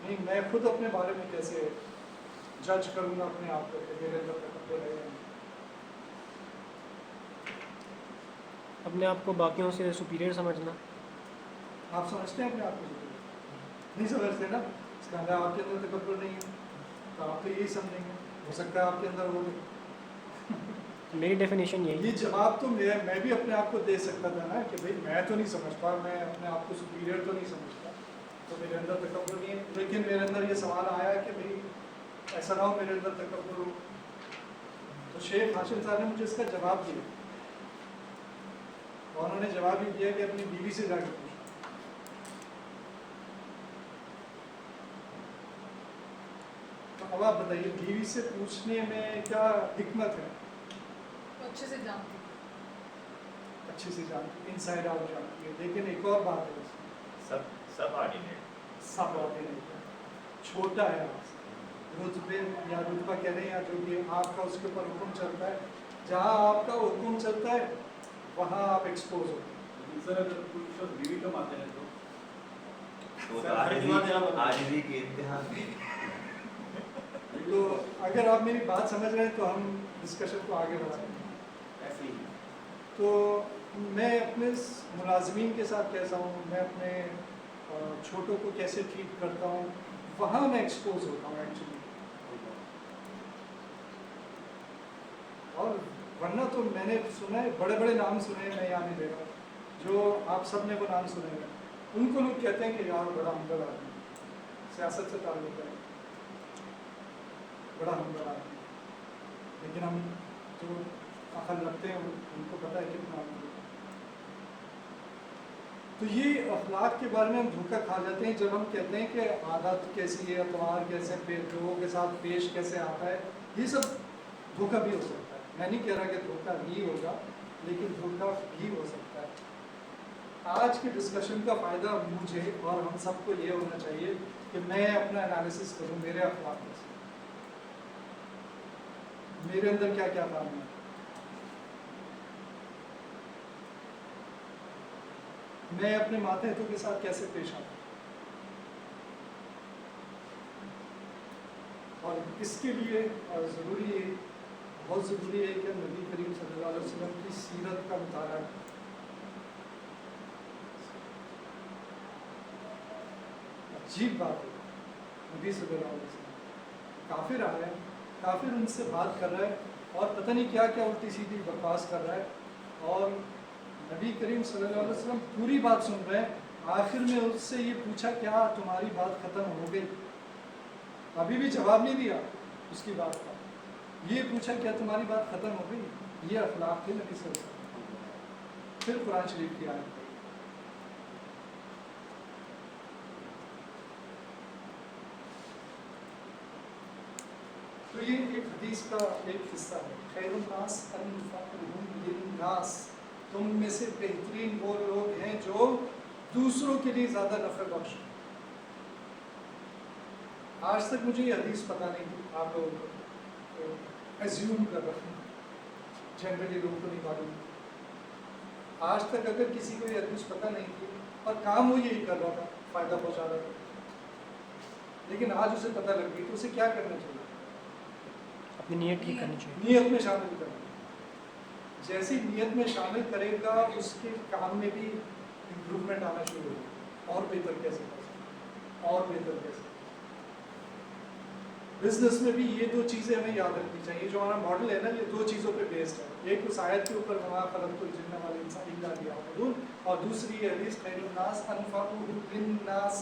نہیں، میں خود اپنے بارے میں کیسے جج کروں گا اپنے آپ کو کہ میرے اندر تکبر ہے یا نہیں؟ اپنے آپ کو باقیوں سے سپیریئر سمجھنا. آپ سمجھتے ہیں اپنے آپ کو؟ نہیں سمجھتے نا. اس کا اندر آپ کے اندر تکبر نہیں ہے تو آپ تو یہی سمجھیں گے. ہو سکتا ہے آپ کے اندر ہو. मेरी डेफिनेशन यही ये जवाब तो मैं भी अपने आप को दे सकता था ना कि भाई मैं तो नहीं समझता, मैं अपने आप को सुपीरियर तो नहीं समझता, तो मेरे अंदर तकब्बुर नहीं है। लेकिन मेरे अंदर ये सवाल आया कि भाई ऐसा ना हो मेरे अंदर तकब्बुर हो। तो शेख हाशिम साहब ने मुझे इसका जवाब दिया, और उन्होंने जवाब ये दिया कि अपनी बीवी से जाकर पूछो। तो अब आप बताइए, बीवी से पूछने में क्या हिकमत है? तो अच्छे से जानती हूँ। अच्छे से जानती है, इनसाइड आउट जानती है। लेकिन एक और बात है इसमें, सब ऑर्डिनेट सब ऑर्डिनेट है, छोटा है आपसे, रुतबे या रुतबा कह रहे हैं या जो भी आपका उसके ऊपर हुक्म चलता है, जहाँ आपका हुक्म चलता है वहाँ आप एक्सपोज होते हैं। सर अगर कुछ शख्स बीवी कमाते हैं तो सर, आजिज़ी बता आजिज़ी के इम्तिहान तो अगर आप मेरी बात समझ रहे हैं तो हम डिस्कशन को आगे बढ़ाएंगे। ऐसे ही तो मैं अपने मुलाजमीन के साथ कैसा हूँ, मैं अपने छोटों को कैसे ट्रीट करता हूँ, वहाँ मैं एक्सपोज होता हूँ एक्चुअली। और वरना तो मैंने सुना है, बड़े बड़े नाम सुने हैं, मैं यहाँ नहीं दे रहा, जो आप सब ने वो नाम सुने हैं, उनको लोग कहते हैं कि यार बड़ा हमदर्द आदमी, सियासत से ताल्लुक़ है, बड़ा हमदर्द आदमी। लेकिन हम जो अकल रखते हैं उनको पता है कितना हमदर्द। तो ये अखलाक के बारे में हम धोखा खा जाते हैं जब हम कहते हैं कि आदत कैसी है, अतवार कैसे, लोगों के साथ पेश कैसे आता है। ये सब धोखा भी हो सकता है, मैं नहीं कह रहा कि धोखा ही होगा, लेकिन धोखा भी हो सकता है। आज के डिस्कशन का फ़ायदा मुझे और हम सबको ये होना चाहिए कि मैं अपना एनालिसिस करूँ, मेरे अखलाक कैसे, मेरे अंदर क्या क्या काम है, मैं अपने मातहतों के साथ कैसे पेश आता हूँ। और इसके लिए ज़रूरी है, बहुत ज़रूरी है कि नबी करीम सल्लल्लाहु अलैहि वसल्लम की सीरत का मुताला करें। अजीब बात है, नबी सल्लल्लाहु अलैहि वसल्लम काफिर आया है, काफिर उनसे बात कर रहा है और पता नहीं क्या क्या उल्टी सीधी बकवास कर रहा है, और नबी करीम सल्लल्लाहु अलैहि वसल्लम पूरी बात सुन रहे हैं। आखिर में उससे ये पूछा क्या तुम्हारी बात ख़त्म हो गई? अभी भी जवाब नहीं दिया उसकी बात का, ये पूछा क्या तुम्हारी बात ख़त्म हो गई? ये अखलाक थे नबी सल्लल्लाहु अलैहि वसल्लम। फिर कुरान शरीफ की आयत, तो ये एक हदीस का एक हिस्सा है, खैरुन नास अनफअहुम लिन्नास, तुम में से बेहतरीन वो लोग हैं जो दूसरों के लिए ज़्यादा नफ़े बख्श। आज तक मुझे ये हदीस पता नहीं थी, आप लोगों को तो एज्यूम कर रहा हूँ, जनरली लोगों को नहीं मालूम। आज तक अगर किसी को ये हदीस पता नहीं थी और काम वो यही कर रहा था, फ़ायदा पहुँचा रहा था, लेकिन आज उसे पता लग गई, तो उसे क्या करना चाहिए? अपनी नीयत ठीक करनी चाहिए, नियत में शामिल करना। जैसी नियत में शामिल करेगा उसके काम में भी इम्प्रूवमेंट आना शुरू होगा, और बेहतर कैसे कर सकते, और बेहतर कैसे। बिजनेस में भी ये दो चीज़ें हमें याद रखनी चाहिए, जो हमारा मॉडल है ना, ये दो चीज़ों पे बेस्ड है। एक उस आयत के ऊपर वमा खलक़तुल जिन्ना वल इंसा इल्ला लियअबुदून, और दूसरी ये हदीस खैरुन नास अनफअहुम लिन्नास।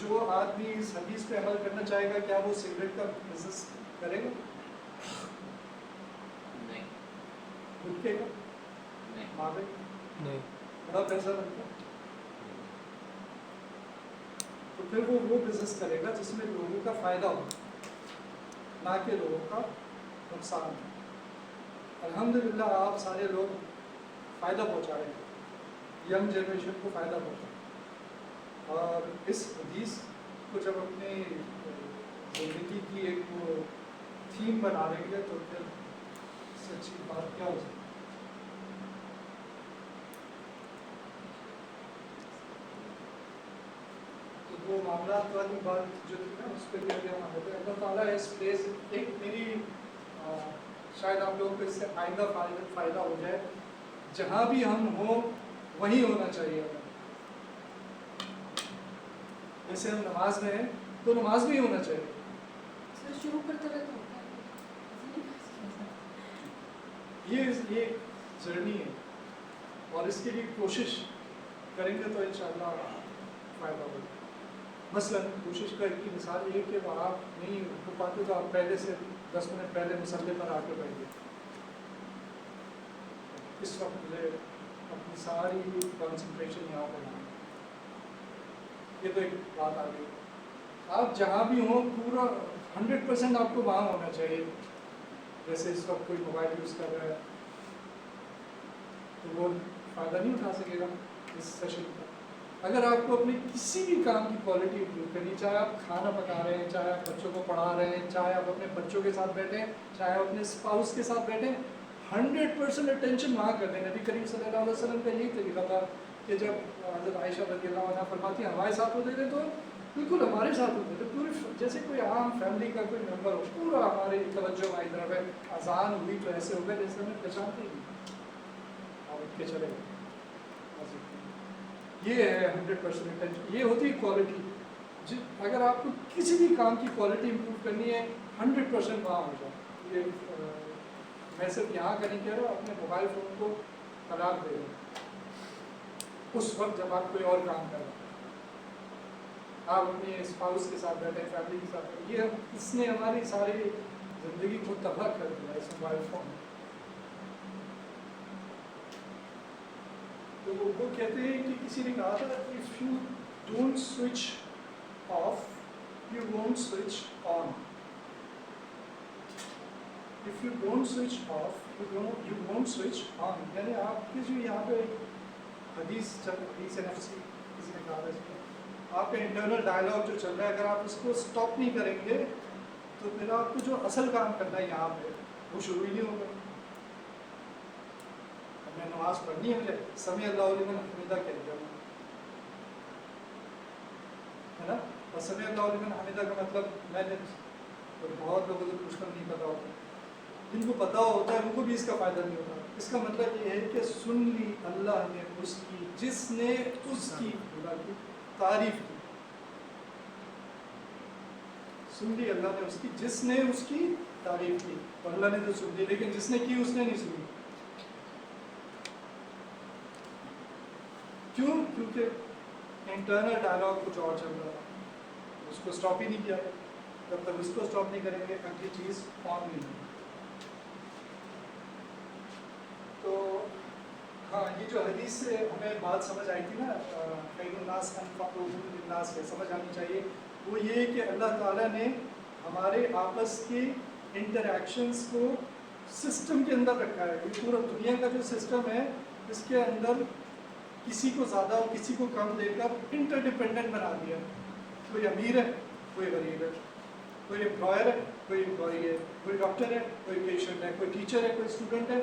जो आदमी इस हदीस पे अमल करना चाहेगा, क्या वो सिगरेट का बिजनेस करेगा? नहीं रुकेगा? नहीं मांगे नहीं। बड़ा पैसा लगता है, तो फिर वो बिजनेस करेगा जिसमें लोगों का फायदा हो, ना कि लोगों का नुकसान हो। अल्हम्दुलिल्लाह आप सारे लोग फ़ायदा पहुंचा रहे हैं, यंग जनरेशन को फ़ायदा पहुंचा, और इस हदीस को जब अपने ज़िंदगी की एक वो थीम बना लेंगे तो फिर इससे अच्छी बात क्या हो सकती है। वो मामला वाली बात जो थी ना, उस पर भी अभी हम आते हैं। अल्लाह ताला इस प्लेस, एक मेरी शायद आप लोगों को इससे आइंदा फ़ायदा हो जाए, जहाँ भी हम हों वहीं होना चाहिए हमें। जैसे हम नमाज में हैं तो नमाज में ही होना चाहिए। सर शुरू करते रहे तो होता है, ये जर्नी है और इसके लिए कोशिश करेंगे तो इंशाल्लाह फ़ायदा होगा। मसलन कोशिश की मिसाल ये कि आप नहीं हो पाते तो आप पहले से 10 मिनट पहले मसल्ले पर आके बैठिए। इस वक्त मुझे अपनी सारी कंसंट्रेशन यहाँ पर है। ये तो एक बात आ गई। आप जहाँ भी हों पूरा 100% आपको वहाँ होना चाहिए। जैसे इस वक्त कोई मोबाइल यूज़ कर रहा है तो वो फ़ायदा नहीं उठा सकेगा इस सेशन का। अगर आपको अपने किसी भी काम की क्वालिटी इम्प्रूव करनी, चाहे आप खाना पका रहे हैं, चाहे आप बच्चों को पढ़ा रहे हैं, चाहे आप अपने बच्चों के साथ बैठे हैं, चाहे आप अपने स्पाउस के साथ बैठे हैं, 100% अटेंशन वहाँ कर दें। नबी करीम सल्लल्लाहु अलैहि वसल्लम का यही तरीका था कि जब हज़रत आयशा रज़ियल्लाहु अन्हा फरमाती हैं हमारे साथ होते थे तो बिल्कुल हमारे साथ होते थे, पूरी जैसे कोई आम फैमिली का कोई मेम्बर हो, पूरा हमारे तवज्जो हमारी तरफ है। अजान हुई तो ऐसे हो गए जैसे हमें पहचानते ही नहीं, और उठ के चले गए। ये है 100% अटेंशन, ये होती है क्वालिटी। अगर आपको किसी भी काम की क्वालिटी इंप्रूव करनी है 100% वहाँ हो जाए। ये मैं सिर्फ यहाँ का नहीं कह रहा, अपने मोबाइल फ़ोन को तलाक दे रहे उस वक्त जब आप कोई और काम कर रहे हैं, आप अपने स्पाउस के साथ बैठे, फैमिली के साथ बैठे। ये इसने हमारी सारी ज़िंदगी को तबाह कर दिया इस मोबाइल फ़ोन। तो वो कहते हैं कि किसी ने कहा था if you don't switch off you won't switch on. If you don't switch off you won't switch on. यानी आपके जो यहाँ पे हदीस नफ्सी किसी ने कहा था इसमें, आपका इंटरनल डायलॉग जो चल रहा है अगर आप उसको स्टॉप नहीं करेंगे तो फिर आपको जो असल काम करना है यहाँ पे वो शुरू ही नहीं होगा। मैं नमाज पढ़नी है, मुझे समी अल्लाहु लिमन हमीदा कह दिया है ना। और समी अल्लाहु लिमन हमीदा का मतलब मैंने तो बहुत लोगों को पूछकर नहीं पता होता, जिनको पता होता है उनको भी इसका फ़ायदा नहीं होता। इसका मतलब ये है कि सुन ली अल्लाह ने उसकी जिसने उसकी तारीफ की, सुन ली अल्लाह ने उसकी जिसने उसकी तारीफ की। और अल्लाह ने तो सुन ली, लेकिन जिसने की उसने नहीं सुनी। क्यों? क्योंकि इंटरनल डायलॉग कुछ और चल रहा था, उसको स्टॉप ही नहीं किया। जब तक उसको स्टॉप नहीं करेंगे अगली चीज़ ऑन नहीं होगी। तो हाँ, ये जो हदीस से हमें बात समझ आई थी ना, खैरुन्नास अनफ़अहुम से समझ आनी चाहिए, वो ये कि अल्लाह ताला ने हमारे आपस के इंटरैक्शंस को सिस्टम के अंदर रखा है। ये पूरा दुनिया का जो सिस्टम है इसके अंदर किसी को ज़्यादा और किसी को कम देकर इंटरडिपेंडेंट बना दिया। कोई अमीर है, कोई गरीब है, कोई एम्प्लॉयर है, कोई एम्प्लॉई है, कोई डॉक्टर है, कोई पेशेंट है, कोई टीचर है, कोई स्टूडेंट है।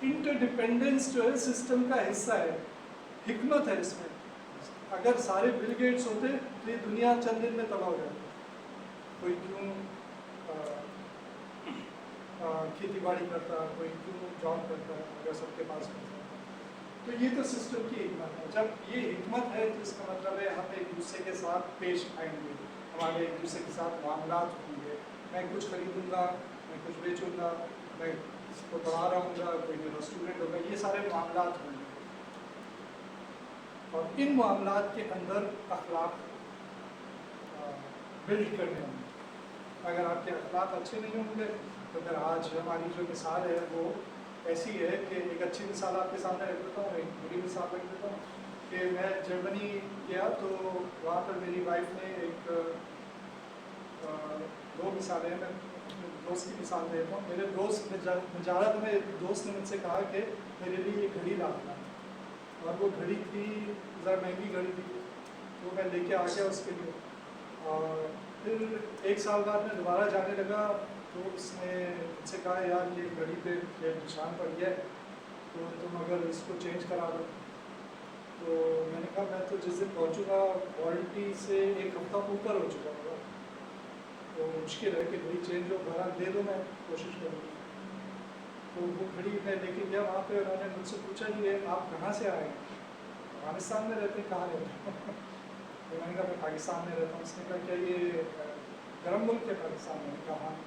इंटरडिपेंडेंस जो है सिस्टम का हिस्सा है, हिकमत है इसमें। अगर सारे बिल गेट्स होते तो ये दुनिया चंद दिन में तबाह हो जाती। कोई क्यों खेती बाड़ी करता, कोई क्यों जॉब करता, अगर सबके पास पैसा। तो ये तो सिस्टम की हिकमत है। जब ये हिकमत है तो इसका मतलब है हम एक दूसरे के साथ पेश आएंगे, हमारे एक दूसरे के साथ मामलात होंगे। मैं कुछ खरीदूँगा, मैं कुछ बेचूँगा, मैं किसी को पढ़ा रहा हूँगा, कोई मेरा स्टूडेंट होगा, ये सारे मामलात होंगे। और इन मामलात के अंदर अखलाक बिल्ड करने होंगे। अगर आपके अखलाक अच्छे नहीं होंगे तो फिर आज हमारी जो मिसाल है वो ऐसी है कि एक अच्छी मिसाल आपके सामने रख देता हूँ, एक बुरी मिसाल रख देता हूँ। कि मैं जर्मनी गया तो वहाँ पर मेरी वाइफ ने एक दो मिसालें, मैं अपने दोस्त की मिसाल देता हूँ। मेरे दोस्त में जा रहा था, मेरे दोस्त ने मुझसे कहा कि मेरे लिए एक घड़ी लाना, और वो घड़ी थी ज़रा महंगी घड़ी थी, तो मैं लेके आ गया उसके लिए। और फिर एक साल बाद मैं दोबारा जाने लगा तो उसने मुझसे कहा यार ये घड़ी पे ये निशान पड़ गया है, तो तुम अगर इसको चेंज करा दो। तो मैंने कहा मैं तो जिस दिन पहुँचूँगा वारंटी से एक हफ्ता ऊपर हो चुका होगा, तो मुश्किल है कि घड़ी चेंज हो, बहरहाल दे दो, मैं कोशिश करूँगी। तो वो घड़ी मैं लेके गया वहाँ पे, उन्होंने मुझसे पूछा कि आप कहाँ से आए? अफगानिस्तान में रहते हैं, कहाँ रहते हैं? तो मैंने कहा मैं पाकिस्तान में रहता हूँ। उसने कहा क्या ये गर्म मुल्क है पाकिस्तान में? कहा हाँ।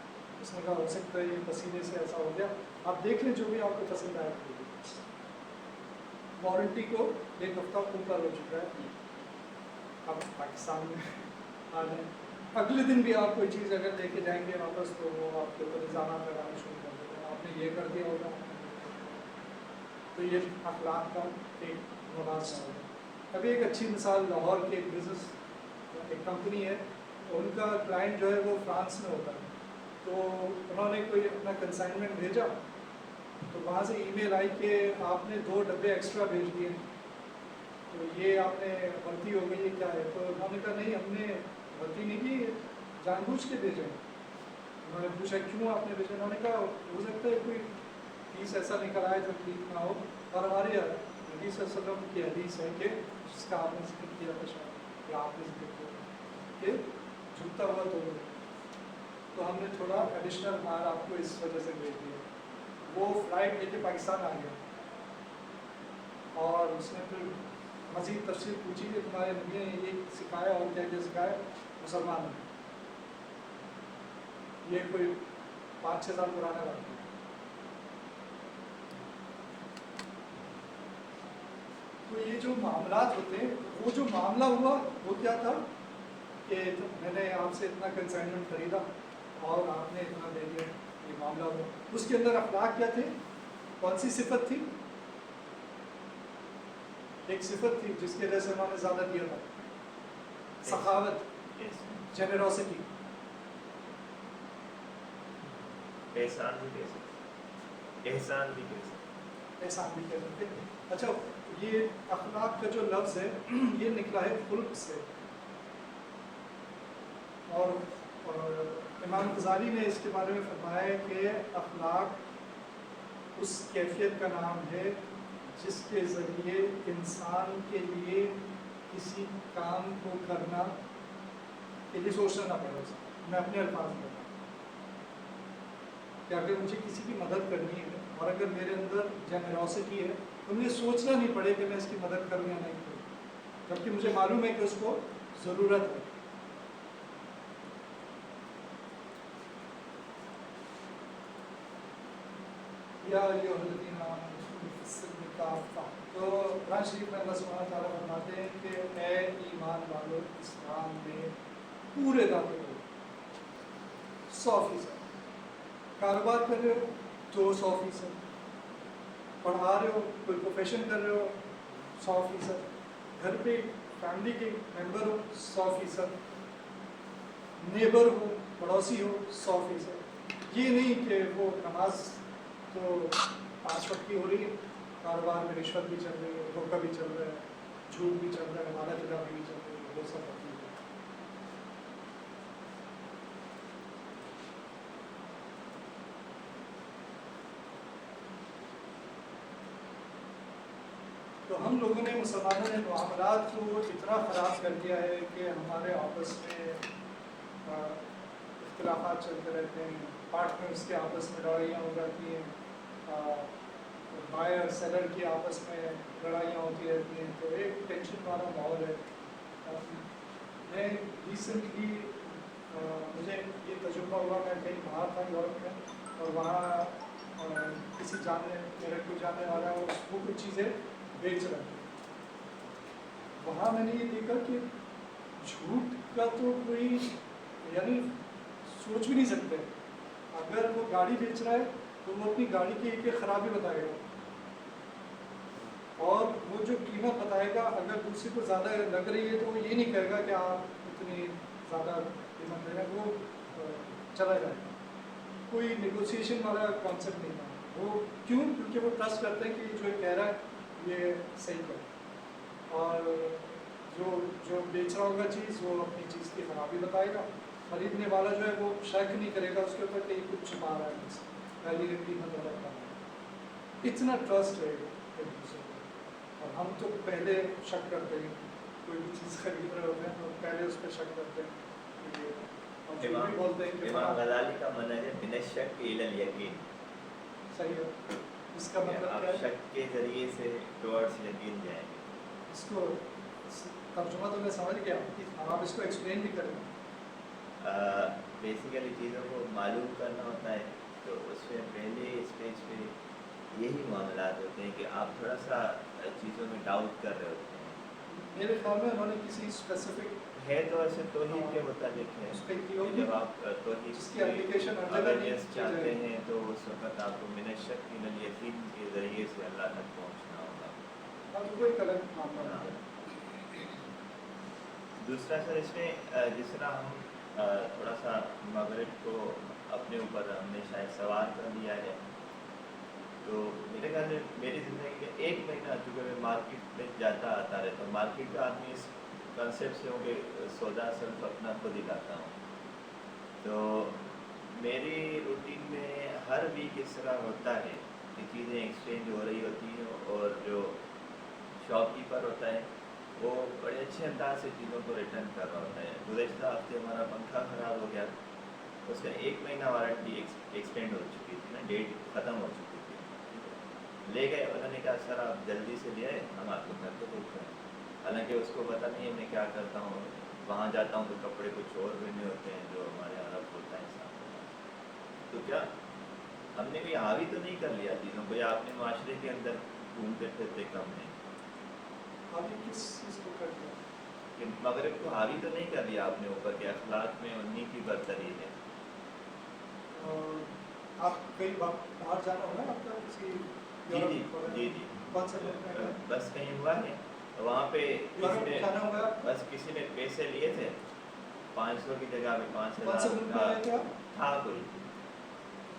उसने कहा हो सकता है ये पसीने से ऐसा हो गया, आप देख लें जो भी आपको पसंद आया। वारंटी को 1 हफ्ता ऊपर हो चुका है, अब पाकिस्तान में आ जाए, अगले दिन भी आप कोई चीज़ अगर लेके जाएंगे वापस तो वो आपके ऊपर इल्ज़ाम लगाना शुरू कर देते हैं, आपने ये कर दिया होगा। तो ये अखलाक का एक मुनासिब है। अभी एक अच्छी मिसाल लाहौर के एक बिज़नेस एक कंपनी है, तो उनका क्लाइंट जो है वो फ्रांस में होता है, तो उन्होंने कोई अपना कंसाइनमेंट भेजा, तो वहाँ से ईमेल आई कि आपने 2 डब्बे एक्स्ट्रा भेज दिए, तो ये आपने गलती हो गई है क्या है? तो उन्होंने कहा नहीं, हमने गलती नहीं की, जानबूझ के भेजे। उन्होंने पूछा क्यों आपने भेजा? उन्होंने कहा हो सकता है कोई पीस ऐसा निकल आए जो ठीक ना हो, और हमारे नबी सल्लल्लाहु अलैहि वसल्लम की हदीस है कि जिसका आपने जिक्र किया था शायद या आपने जिक्र किया कि झुकता हुआ तो हमने थोड़ा एडिशनल माल आपको इस वजह से भेज दिया। वो फ्लाइट लेके पाकिस्तान आ गया और उसने फिर मज़ीद तफसील पूछी कि तुम्हारे नबी ने ये सिखाया और क्या क्या सिखाया, मुसलमान है। ये कोई 5-6 साल पुराना बात है। तो ये जो मामलात होते हैं, वो जो मामला हुआ वो क्या था कि तो मैंने आपसे इतना कंसाइनमेंट खरीदा और आपने इतना दे दिया, ये मामला हुआ। उसके अंदर अखलाक क्या थे? कौन सी सिफत थी? एक सिफत थी जिसकी वजह से उन्होंने ज़्यादा दिया था, सखावत, जेनरोसिटी। एहसान भी कह सकते, एहसान भी कह सकते, एहसान भी कह सकते। अच्छा, ये अखलाक का जो लफ्ज़ है ये निकला है खुल्क से, और इमाम गज़ाली ने इसके बारे में फरमाया है कि अखलाक उस कैफियत का नाम है जिसके ज़रिए इंसान के लिए किसी काम को करना के लिए सोचना ना पड़े। मैं अपने अल्फाज में बताऊँ कि अगर मुझे किसी की मदद करनी है और अगर मेरे अंदर जेनरोसिटी है तो मुझे सोचना नहीं पड़े कि मैं इसकी मदद करूँ या नहीं करूँ, जबकि मुझे मालूम है कि उसको ज़रूरत है। तो कुरान शरीफ में अल्लाह सुब्हानहू व तआला फरमाते हैं कि ऐ ईमान वालों, इस्लाम में पूरे दाखिल हो, 100%। कारोबार कर रहे हो तो 100%, पढ़ा रहे हो, कोई प्रोफेशन कर रहे हो 100%, घर पे फैमिली के मेंबर हो 100%, नेबर हो, पड़ोसी हो 100%। ये नहीं कि वो नमाज तो 5 वक्त की हो रही है, कारोबार में रिश्वत भी चल रही है, धोखा भी चल रहा है, झूठ भी चल रहा है, माला जलावी भी चल रही है, वो सब होती है। तो हम लोगों ने, मुसलमानों ने मामलात को इतना ख़राब कर दिया है कि हमारे आपस में इख्तिलाफात चलते रहते हैं, पार्टनर्स के आपस में लड़ाइयाँ हो जाती हैं, बायर सेलर की आपस में लड़ाइयाँ होती रहती हैं, तो एक टेंशन वाला माहौल है। मैं रिसेंटली मुझे ये तजुर्बा हुआ, मैं कहीं बाहर था यूरोप में, और वहाँ किसी मेरा कोई जानने वाला है, वो कुछ चीज़ें बेच रहा है। वहाँ मैंने ये देखा कि झूठ का तो कोई यानी सोच भी नहीं सकते। अगर वो गाड़ी बेच रहा है तो वो अपनी गाड़ी की एक खराबी बताएगा, और वो जो कीमत बताएगा अगर दूसरे को ज़्यादा लग रही है तो वो ये नहीं कहेगा कि आप इतनी ज़्यादा कीमत दे रहे हैं, वो चला जाएगा। कोई नेगोशिएशन वाला कॉन्सेप्ट नहीं था। वो क्यों? क्योंकि वो ट्रस्ट करते हैं कि जो कह रहा है ये सही है, और जो बेच रहा होगा चीज़ वो अपनी चीज़ की खराबी बताएगा, खरीदने वाला जो है वो शक नहीं करेगा उसके ऊपर कि कुछ छुपा रहा है मुझसे, पहले कीमत वाला काम है। इतना ट्रस्ट है एक दूसरे को, और हम तो पहले शक करते हैं, कोई भी चीज़ खरीद रहे होते हैं तो पहले उस पर शक करते हैं, और फिर भी बोलते हैं कि इमाम गज़ाली का मनहज है मिन अश-शक इलल यकीन। सही है। इसका मतलब आप क्या है? शक के ज़रिए से टुवर्ड्स यकीन जाएंगे। इसको तर्जुमा तो मैं समझ गया, आप इसको एक्सप्लेन भी करें। बेसिकली चीज़ों को मालूम करना होता है, तो उसमें पहले स्टेज पे यही मामलात होते हैं कि आप थोड़ा सा चीज़ों में डाउट कर रहे होते हैं। मेरे ख्याल में उन्होंने किसी स्पेसिफिक है तो ऐसे तौहीद के मुताबिक है उस पे की कि होगी, जब आप तौहीद जिसकी application हर जगह नहीं अवेयरनेस की चाहते जाएगी। हैं तो उस वक्त आपको मिनशक मिनल यकीन के ज़रिए से अल्लाह तक पहुँचना होगा। हाँ, तो कोई अलग मामला हाँ। है। दूसरा सर इसमें जिस तरह हम थोड़ा सा मगरिब को अपने ऊपर हमने शायद सवार कर लिया है, तो मेरे ख्याल में मेरी ज़िंदगी में 1 महीना चूँकि मैं मार्केट में जाता आता रहता हूँ, मार्केट का आदमी इस कंसेप्ट से होंगे सौदा सिर्फ अपना खुद ही लाता हूँ, तो मेरी रूटीन में हर वीक इस तरह होता है कि चीज़ें एक्सचेंज हो रही होती हैं और जो शॉपकीपर होता है वो बड़े अच्छे अंदाज से चीज़ों को रिटर्न कर रहा होता है। गुज़श्ता हफ्ते हमारा पंखा ख़राब हो गया, उसका 1 महीना वारंटी एक्सटेंड हो चुकी थी ना, डेट ख़त्म हो चुकी थी। ले गए, उन्होंने कहा सर आप जल्दी से ले आए, हम आपको घर पे भेज रहे हैं। हालांकि उसको पता नहीं है मैं क्या करता हूँ, वहाँ जाता हूँ तो कपड़े कुछ और बने होते हैं जो हमारे अरब होता है साथ। तो क्या हमने भी हावी तो नहीं कर लिया चीज़ों को, या आपने माशरे के अंदर घूमते फिरते कम है अभी किस चीज़ को कर दिया? कि मगरिब को हावी तो नहीं कर लिया आपने ऊपर के अखलाक में उन्हीं की बरतरी है। आप कहीं बाहर जाना होगा आपका किसी जी जी यूरोप वगैरह? जी जी कौन सा मुल्क में गए? बस कहीं हुआ है, वहाँ पे यूरोप किसी ने जाना होगा? बस किसी ने पैसे लिए थे 500 की जगह में कौन से 5000 मुल्क में का गए थे आप? था कोई।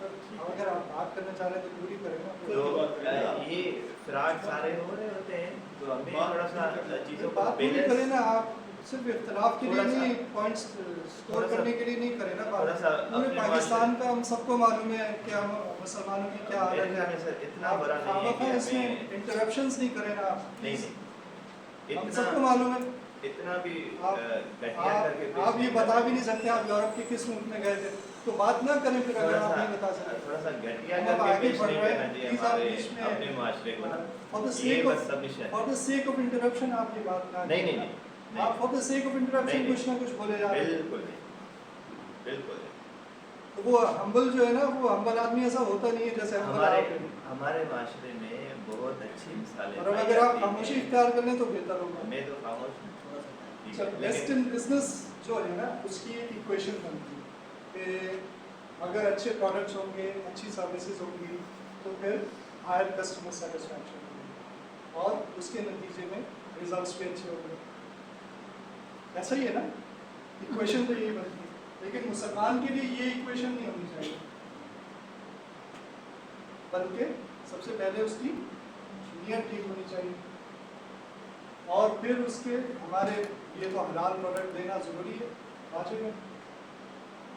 अगर आप बात करना चाह रहे हैं तो पूरी करें ना। तो ये फ्रॉड सारे हो रहे होते हैं, तो हमें थोड़ा सा चीज़ों को बात पूरी बैलेंस करें ना, आप सिर्फ इख्तलाफ के लिए थोड़ा सा- नहीं, पॉइंट्स थोड़ा स्टोर सा- करने के लिए नहीं करें ना बात। थोड़ा सा पूरे अपने पाकिस्तान का हम सबको मालूम है कि हम मुसलमानों की क्या मेरे हालत ख्याल है। में सर इतना आप बुरा नहीं है खामखा कि इसमें हमें इंटरप्शंस नहीं करें ना आप। नहीं हम इतना सबको मालूम है। इतना भी आप घटिया करके पेश आप ये नहीं बता करना। भी नहीं सकते आप यूरोप के किस मुल्क में गए थे, तो बात ना करें फिर अगर आप नहीं बता सकते। थोड़ा सा घटिया हम अब करके आगे पेश बढ़ नहीं रहे करना हैं, चाहिए प्लीज आप हमारे बीच में अपने माशरे को ना। फॉर द ये सेक बस of submission for the sake of interruption आप ये बात ना नहीं करें। नहीं नहीं आप for the sake of interruption नहीं, कुछ ना कुछ बोले जा रहे हैं। बिल्कुल नहीं बिल्कुल नहीं। तो वो हम्बल जो है ना, वो हम्बल आदमी ऐसा होता नहीं है जैसे हम्बल हमारे आप हैं। हमारे माशरे में बहुत अच्छी मिसालें और अब पाई अगर आप जाती हैं। खामोशी इख्तियार कर लें तो बेहतर होगा। मैं तो खामोश हूँ। ठीक अच्छा, है, बेस्ट लेकिन इन बिजनेस जो है ना, उसकी एक इक्वेशन बनती है कि अगर अच्छे प्रोडक्ट्स होंगे, अच्छी सर्विसेज होंगी, तो फिर हायर कस्टमर सेटिस्फैक्शन होगी और उसके नतीजे में रिजल्ट्स भी अच्छे होंगे। ऐसा ही है ना, इक्वेशन तो यही बनती है। लेकिन मुसलमान के लिए ये इक्वेशन नहीं होनी चाहिए, बल्कि सबसे पहले उसकी नीयत ठीक होनी चाहिए और फिर उसके हमारे ये तो हलाल प्रोडक्ट देना ज़रूरी है, वाजिब है,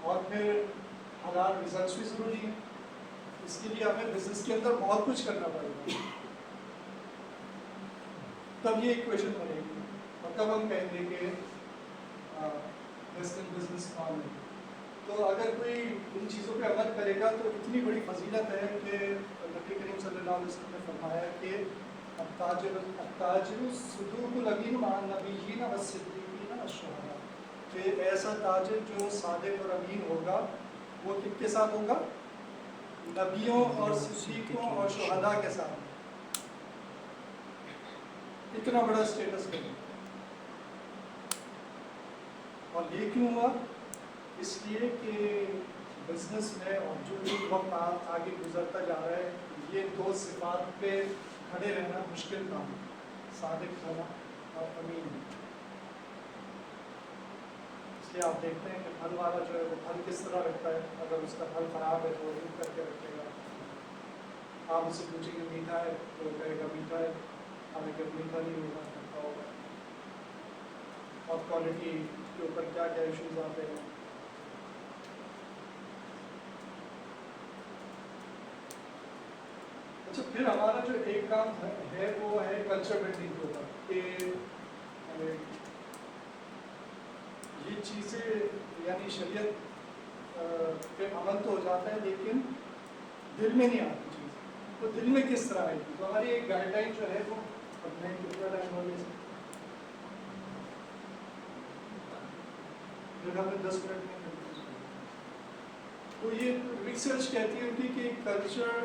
और फिर हलाल रिजल्ट्स भी ज़रूरी है। इसके लिए हमें बिजनेस के अंदर बहुत कुछ करना पड़ेगा, तब ये इक्वेशन बनेगी और तब हम कहेंगे कि बेस्ट इन बिजनेस कौन है। तो अगर कोई इन चीज़ों पे अमल करेगा तो इतनी बड़ी फजीलत है कि नबी करीम सल्लल्लाहु अलैहि वसल्लम ने फरमाया कि अत्ताजिरु सुदूकुल अमीन मअ नबिय्यीन व सिद्दीकीन व शुहदा, कि ऐसा ताजिर जो सादिक और अमीन होगा वो किसके साथ होगा? नबियों और सिद्दीकों और शुहदा के साथ। इतना बड़ा स्टेटस है। और ये क्यों हुआ? इसलिए कि बिजनेस में और जो भी वक्त आगे गुजरता जा रहा है, ये दो सिफात पे खड़े रहना मुश्किल काम है, सादिक होना और अमीन। इसलिए आप देखते हैं कि फल वाला जो है वो फल किस तरह रखता है, अगर उसका फल ख़राब है तो वो यूँ करके रखेगा। आप उससे पूछेंगे मीठा है तो वो कहेगा मीठा है, हालांकि मीठा नहीं होगा, खट्टा होगा। और क्वालिटी के ऊपर क्या क्या इश्यूज आते हैं। अच्छा, फिर हमारा जो एक काम है वो है कल्चर बिल्डिंग के ऊपर, कि ये चीज़ें यानी शरीयत पे अमल तो हो जाता है लेकिन दिल में नहीं आती चीज़, तो दिल में किस तरह आएगी? तो हमारी एक गाइडलाइन जो है वो अपने कितना टाइम होने से मेरे ख्याल में 10 मिनट में। تو یہ ریسرچ کہتی ہے کہ کلچر،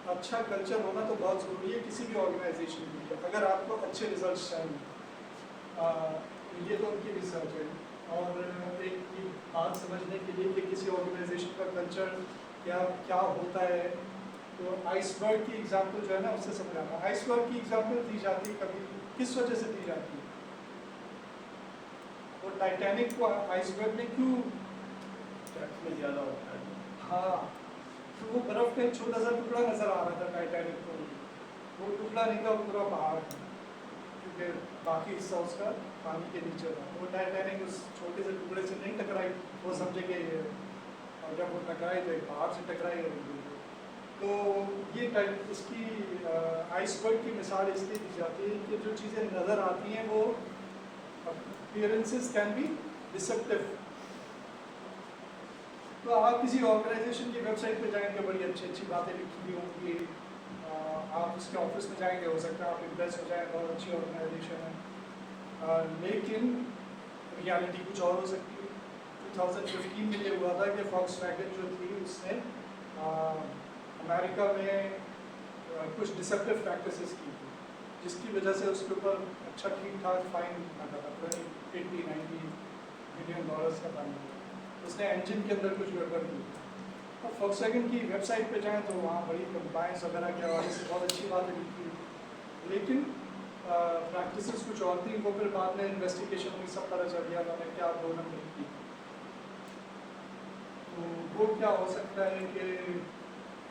اچھا کلچر ہونا تو بہت ضروری ہے کسی بھی آرگنائزیشن کے لیے اگر آپ کو اچھے ریزلٹس چاہیے. یہ تو ان کی ریسرچ ہے. اور ایک بات سمجھنے کے لیے کہ کسی آرگنائزیشن کا کلچر کیا ہوتا ہے، تو آئس برگ کی ایگزامپل جو ہے نا اس سے سمجھ آتا ہے. آئس برگ کی ایگزامپل دی جاتی ہے کبھی کس وجہ سے دی جاتی ہے؟ وہ ٹائٹینک کو آئس برگ نے کیوں، ٹیکس میں زیادہ ہوتا ہے. ہاں تو وہ برف کا ایک چھوٹا سا ٹکڑا نظر آ رہا تھا ٹائٹینک کو، وہ ٹکڑا نہیں تھا، وہ پورا پہاڑ تھا کیونکہ باقی حصہ اس کا پانی کے نیچے تھا. وہ ٹائٹینک اس چھوٹے سے ٹکڑے سے نہیں ٹکرائی، وہ سمجھے کہ یہ، اور جب وہ ٹکرائی تو ایک پہاڑ سے ٹکرائی. تو یہ اس کی آئس برگ کی مثال اس لیے دی جاتی ہے کہ جو چیزیں نظر آتی ہیں وہ appearances can be deceptive. تو آپ کسی آرگنائزیشن کی ویب سائٹ پہ جائیں گے، بڑی اچھی اچھی باتیں لکھی ہوئی ہوں گی. آپ اس کے آفس میں جائیں گے، ہو سکتا ہے آپ امپریس ہو جائیں، بہت اچھی آرگنائزیشن ہے، لیکن ریالٹی کچھ اور ہو سکتی ہے. 2015 میں یہ ہوا تھا کہ فاکس ویگن جو تھی اس نے امریکہ میں کچھ ڈسپٹیو پریکٹسز کی تھی، جس کی وجہ سے اس کے اوپر اچھا ٹھیک ٹھاک فائن لگا تھا، 80-90 ملین ڈالرز کا فائن. اس نے انجن کے اندر کچھ گڑبڑ کی. اور فاکس ویگن کی ویب سائٹ پہ جائیں تو وہاں بڑی کمپلائنس وغیرہ کے حوالے سے بہت اچھی باتیں لکھی ہوئی، لیکن پریکٹسز کچھ اور تھیں. وہ پھر بعد میں انویسٹیگیشن ہوئی، سب پتہ چل گیا انہوں نے کیا پرابلم نہیں کی. تو وہ کیا ہو سکتا ہے کہ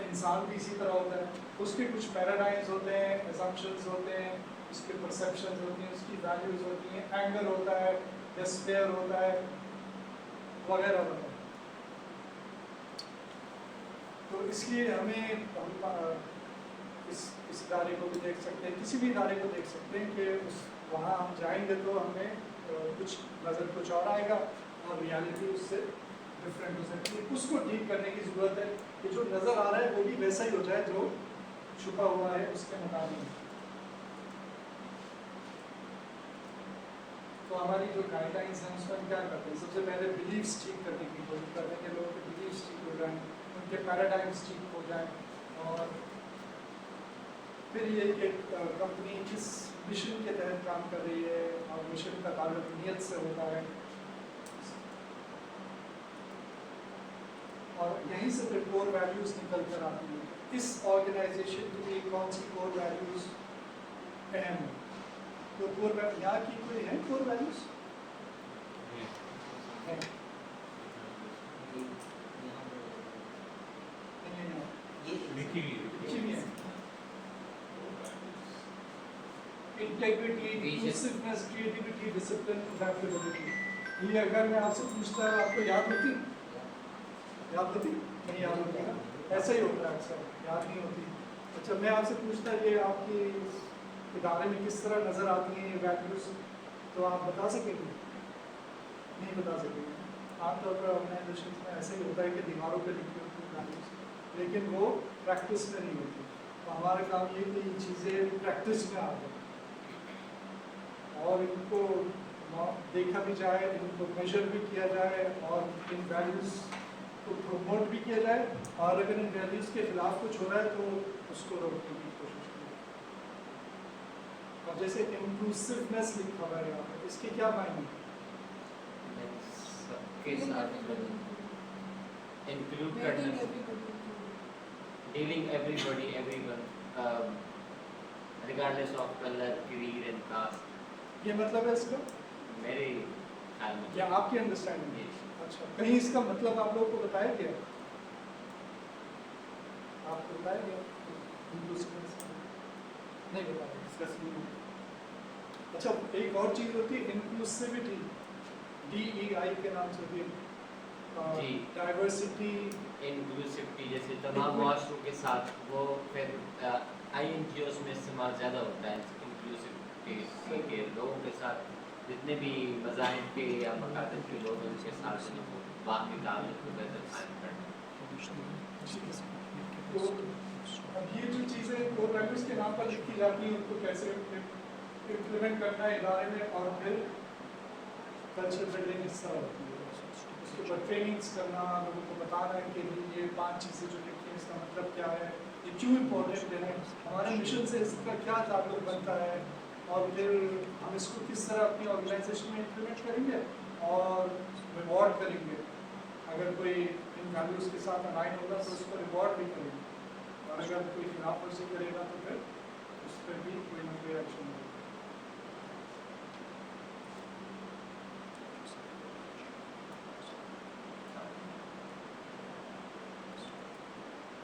انسان بھی اسی طرح ہوتا ہے، اس کے کچھ پیراڈائمز ہوتے ہیں، ایزمپشنز ہوتے ہیں، اس کے پرسیپشنز ہوتی ہیں، اس کی ویلیوز ہوتی ہیں، اینگر ہوتا ہے، ڈسپیئر ہوتا ہے وغیرہ وغیرہ. تو اس لیے ہمیں ہم اس ادارے کو بھی دیکھ سکتے ہیں، کسی بھی ادارے کو دیکھ سکتے ہیں کہ وہاں ہم جائیں گے تو ہمیں کچھ نظر کچھ اور آئے گا اور ریالٹی اس سے ڈفرینٹ ہو سکتی ہے. اس کو ٹھیک کرنے کی ضرورت ہے کہ جو نظر آ رہا ہے وہ بھی ویسا ہی ہو جائے جو چھپا ہوا ہے اس کے مطابق. تو ہماری جو گائیڈ لائنس ہیں اس میں ہم کیا کرتے ہیں؟ سب سے پہلے بلیفس ٹھیک کرنے کی کوشش کرتے ہیں کہ لوگوں کے بلیفس ٹھیک ہو جائیں، ان کے پیراڈائمس ٹھیک ہو جائیں، اور پھر یہ کہ کمپنی کس مشن کے تحت کام کر رہی ہے اور مشن کا تعلق نیت سے ہوتا ہے. اور یہیں سے پھر کور ویلیوز نکل کر آتی ہیں. اس آرگنائزیشن کے لیے کون سی کور ویلیوز اہم ہیں؟ تو کور یہاں کی کوئی ہے کور ویلیوز؟ لکھی ہوئی ہے. Integrity, inclusiveness, creativity, discipline, adaptability. یہ اگر میں آپ سے پوچھتا آپ کو یاد ہوتی؟ یاد ہوتی؟ نہیں یاد ہوتی نا، ایسا ہی ہوتا ہے اکثر، یاد نہیں ہوتی. اچھا میں آپ سے پوچھتا یہ آپ کی ادارے میں کس طرح نظر آتی ہیں یہ ویلیوز، تو آپ بتا سکیں گے؟ نہیں بتا سکیں گے. عام طور پر آرگنائزیشن میں ایسا ہی ہوتا ہے کہ دیواروں پہ لکھی ہوتی ہیں ویلیوز، لیکن وہ پریکٹس میں نہیں ہوتی. تو ہمارا کام یہ کہ یہ چیزیں پریکٹس میں آ جائیں اور ان کو دیکھا بھی جائے، ان کو میجر بھی کیا جائے اور ان ویلیوز کو پروموٹ بھی کیا جائے، اور اگر ان ویلیوز کے خلاف کچھ ہو رہا ہے تو اس کو روکنے کی کوشش کی. اور جیسے انکلوسیونیس لکھا ہوا ہے یہاں پہ، اس کے کیا معنی ہے؟ سب کے ساتھ انکلوڈ کرنا، dealing everybody everyone regardless of colour, creed and caste. یہ مطلب ہے اس کا میرے خیال میں یا آپ کی انڈرسٹینڈنگ ہے؟ اچھا کہیں اس کا مطلب آپ لوگوں کو بتایا گیا؟ آپ کو بتایا گیا نہیں بتایا ڈسکس نہیں ہوا. اچھا ایک اور چیز ہوتی ہے انکلوسیوٹی، DEI کے نام سے بھی، جی ڈائیورسٹی. انکلوسیوٹی جیسے تمام معاشروں کے ساتھ، وہ پھر INGOs میں استعمال زیادہ ہوتا ہے انکلوسیوٹی کے. لوگوں کے ساتھ جتنے بھی مذاہب کے یا مکاتب کے لوگ ہیں ان کے ساتھ باقی تعلق کو بہتر قائم کرنا. تو اب یہ جو چیزیں کور ویلیوز کے نام پر لکھی جاتی ہیں ان کو کیسے امپلیمنٹ کرنا ہے ادارے میں، اور پھر کلچر بلڈنگ اس طرح ہوتی ہے. اس کے اوپر ٹریننگس کرنا, لوگوں کو بتانا کہ یہ 5 چیزیں جو لکھی ہیں اس کا مطلب کیا ہے, یہ کیوں امپورٹنٹ ہے, ہمارے مشن سے اس کا کیا تعلق بنتا ہے, اور پھر ہم اس کو کس طرح اپنی آرگنائزیشن میں امپلیمنٹ کریں گے اور ریوارڈ کریں گے. اگر کوئی ان ویلیوز کے ساتھ الائن ہوگا تو اس کو ریوارڈ بھی کریں گے, اور اگر کوئی خلاف ورزی کرے گا تو پھر اس پر بھی کوئی نہ کوئی ایکشن ہوگا.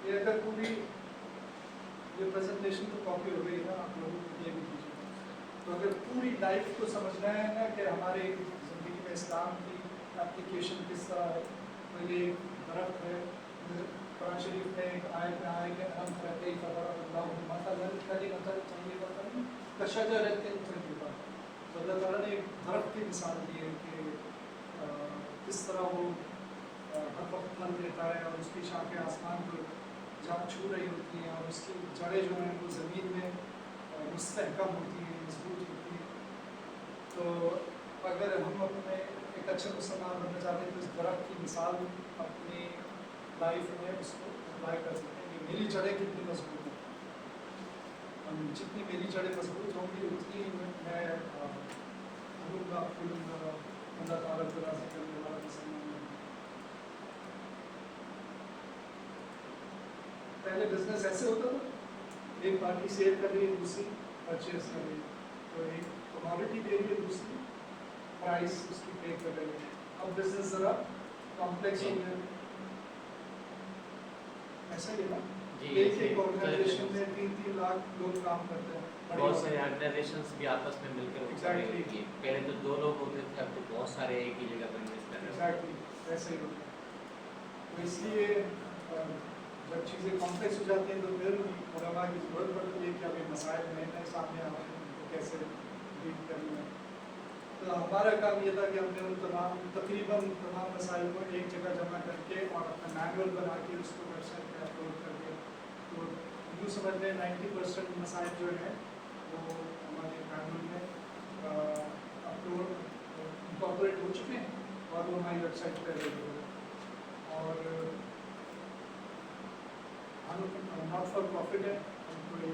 یہ اگر پوری یہ پریزنٹیشن تو کاپی ہو گئی نا, آپ لوگوں کو یہ بھی کیجیے. تو اگر پوری لائف کو سمجھنا ہے نا کہ ہمارے زندگی میں اسلام کی اپلیکیشن کس طرح ہے, تو یہ ایک درخت ہے. قرآن شریف میں ایک آیت میں آئے کہ ہم کہتے ہی خبر اللہ مثلا کلمۃ طیبۃ کشجرۃ طیبۃ. تو اللہ تعالیٰ نے ایک درخت کی مثال دی ہے کہ کس طرح وہ ہر وقت پھل دیتا ہے اور اس کی شاخیں آسمان کو جہاں چھو رہی ہوتی ہیں, اور اس کی جڑیں جو ہیں وہ زمین میں مستحکم ہوتی ہیں, مضبوط ہوتی ہیں. تو اگر ہم اپنے ایک اچھے مسلمان بننا چاہتے ہیں تو اس درخت کی مثال اپنی لائف میں اس کو اپلائی کر سکتے ہیں کہ میری جڑیں کتنی مضبوط ہیں. جتنی میری جڑیں مضبوط ہوں گی اتنی میں پھولوں گا اللہ تعالیٰ کو راضی کرنے والا مسلمان. پہلے بزنس ایسے ہوتا تھا, ایک پارٹی سیل کر رہی ہے, دوسری پرچیز کر رہی ہے, تو ایک کموڈٹی دے رہی ہے, دوسری پرائس اس کی پے کر رہی ہے. اب بزنس ذرا کمپلیکس ہو گیا. ایسا ہی ہے نا, ایک آرگنائزیشن میں 3-3 لاکھ لوگ کام کرتے ہیں. بہت سارے آرگنائزیشنز بھی آپس میں مل کر پہلے تو 2 لوگ ہوتے تھے, اب تو بہت سارے ایک ہی جگہ پر انویسٹ کر رہے ہیں. ایسا ہی ہوتا ہے. تو اس لیے جب چیزیں کمپلیکس ہو جاتی ہیں تو پھر علماء کی ضرورت پڑتی ہے کہ ابھی مسائل نئے نئے سامنے آ رہے ہیں, ان کو کیسے ڈیل کرنا ہے. تو ہمارا کام یہ تھا کہ ہم نے ان تقریباً تمام مسائل کو ایک جگہ جمع کر کے اور اپنا مینول بنا کے اس کو ویب سائٹ پہ اپلوڈ کر دیا. تو یوں سمجھ لیں 90% مسائل جو ہیں وہ ہمارے مینول میں اپلوڈ انکارپوریٹ ہو چکے ہیں اور وہ ہماری ویب سائٹ پہ اویلیبل ہے. اور ہم ناٹ فار پروفٹ ہے, ہم کوئی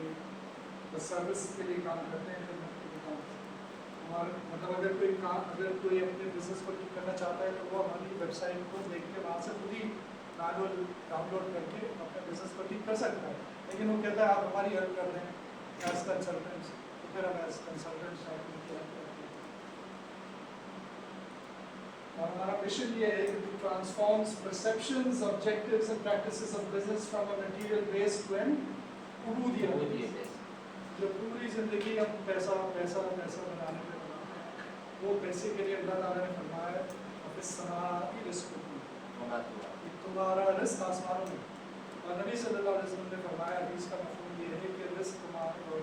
بس سروس کے لیے کام کرتے ہیں, خدمت کے لیے کام کرتے ہیں. اور مطلب اگر کوئی اپنے بزنس کو ٹھیک کرنا چاہتا ہے تو وہ ہماری ویب سائٹ کو دیکھ کے وہاں سے خود ہی مینول ڈاؤن لوڈ کر کے اپنے بزنس کو ٹھیک کر سکتا ہے. لیکن وہ کہتا ہے آپ ہماری ہیلپ کر دیں ایز کنسلٹنٹس, تو پھر ہم ایز کنسلٹنٹس ہیلپ کرتے ہیں. اور ہمارا مشن یہ ہے کہ transforms perceptions, objectives and practices of business from a material base to an عبودیت بیس. جو پوری زندگی ہم پیسہ پیسہ پیسہ بنانے پہ بناتے ہیں, وہ پیسے کے لیے اللہ تعالیٰ نے فرمایا ہے فی السماء رزقکم, تمہارا رزق آسمانوں میں. اور نبی صلی اللہ علیہ وسلم نے فرمایا, حدیث کا مفہوم یہ ہے کہ رزق تمہارا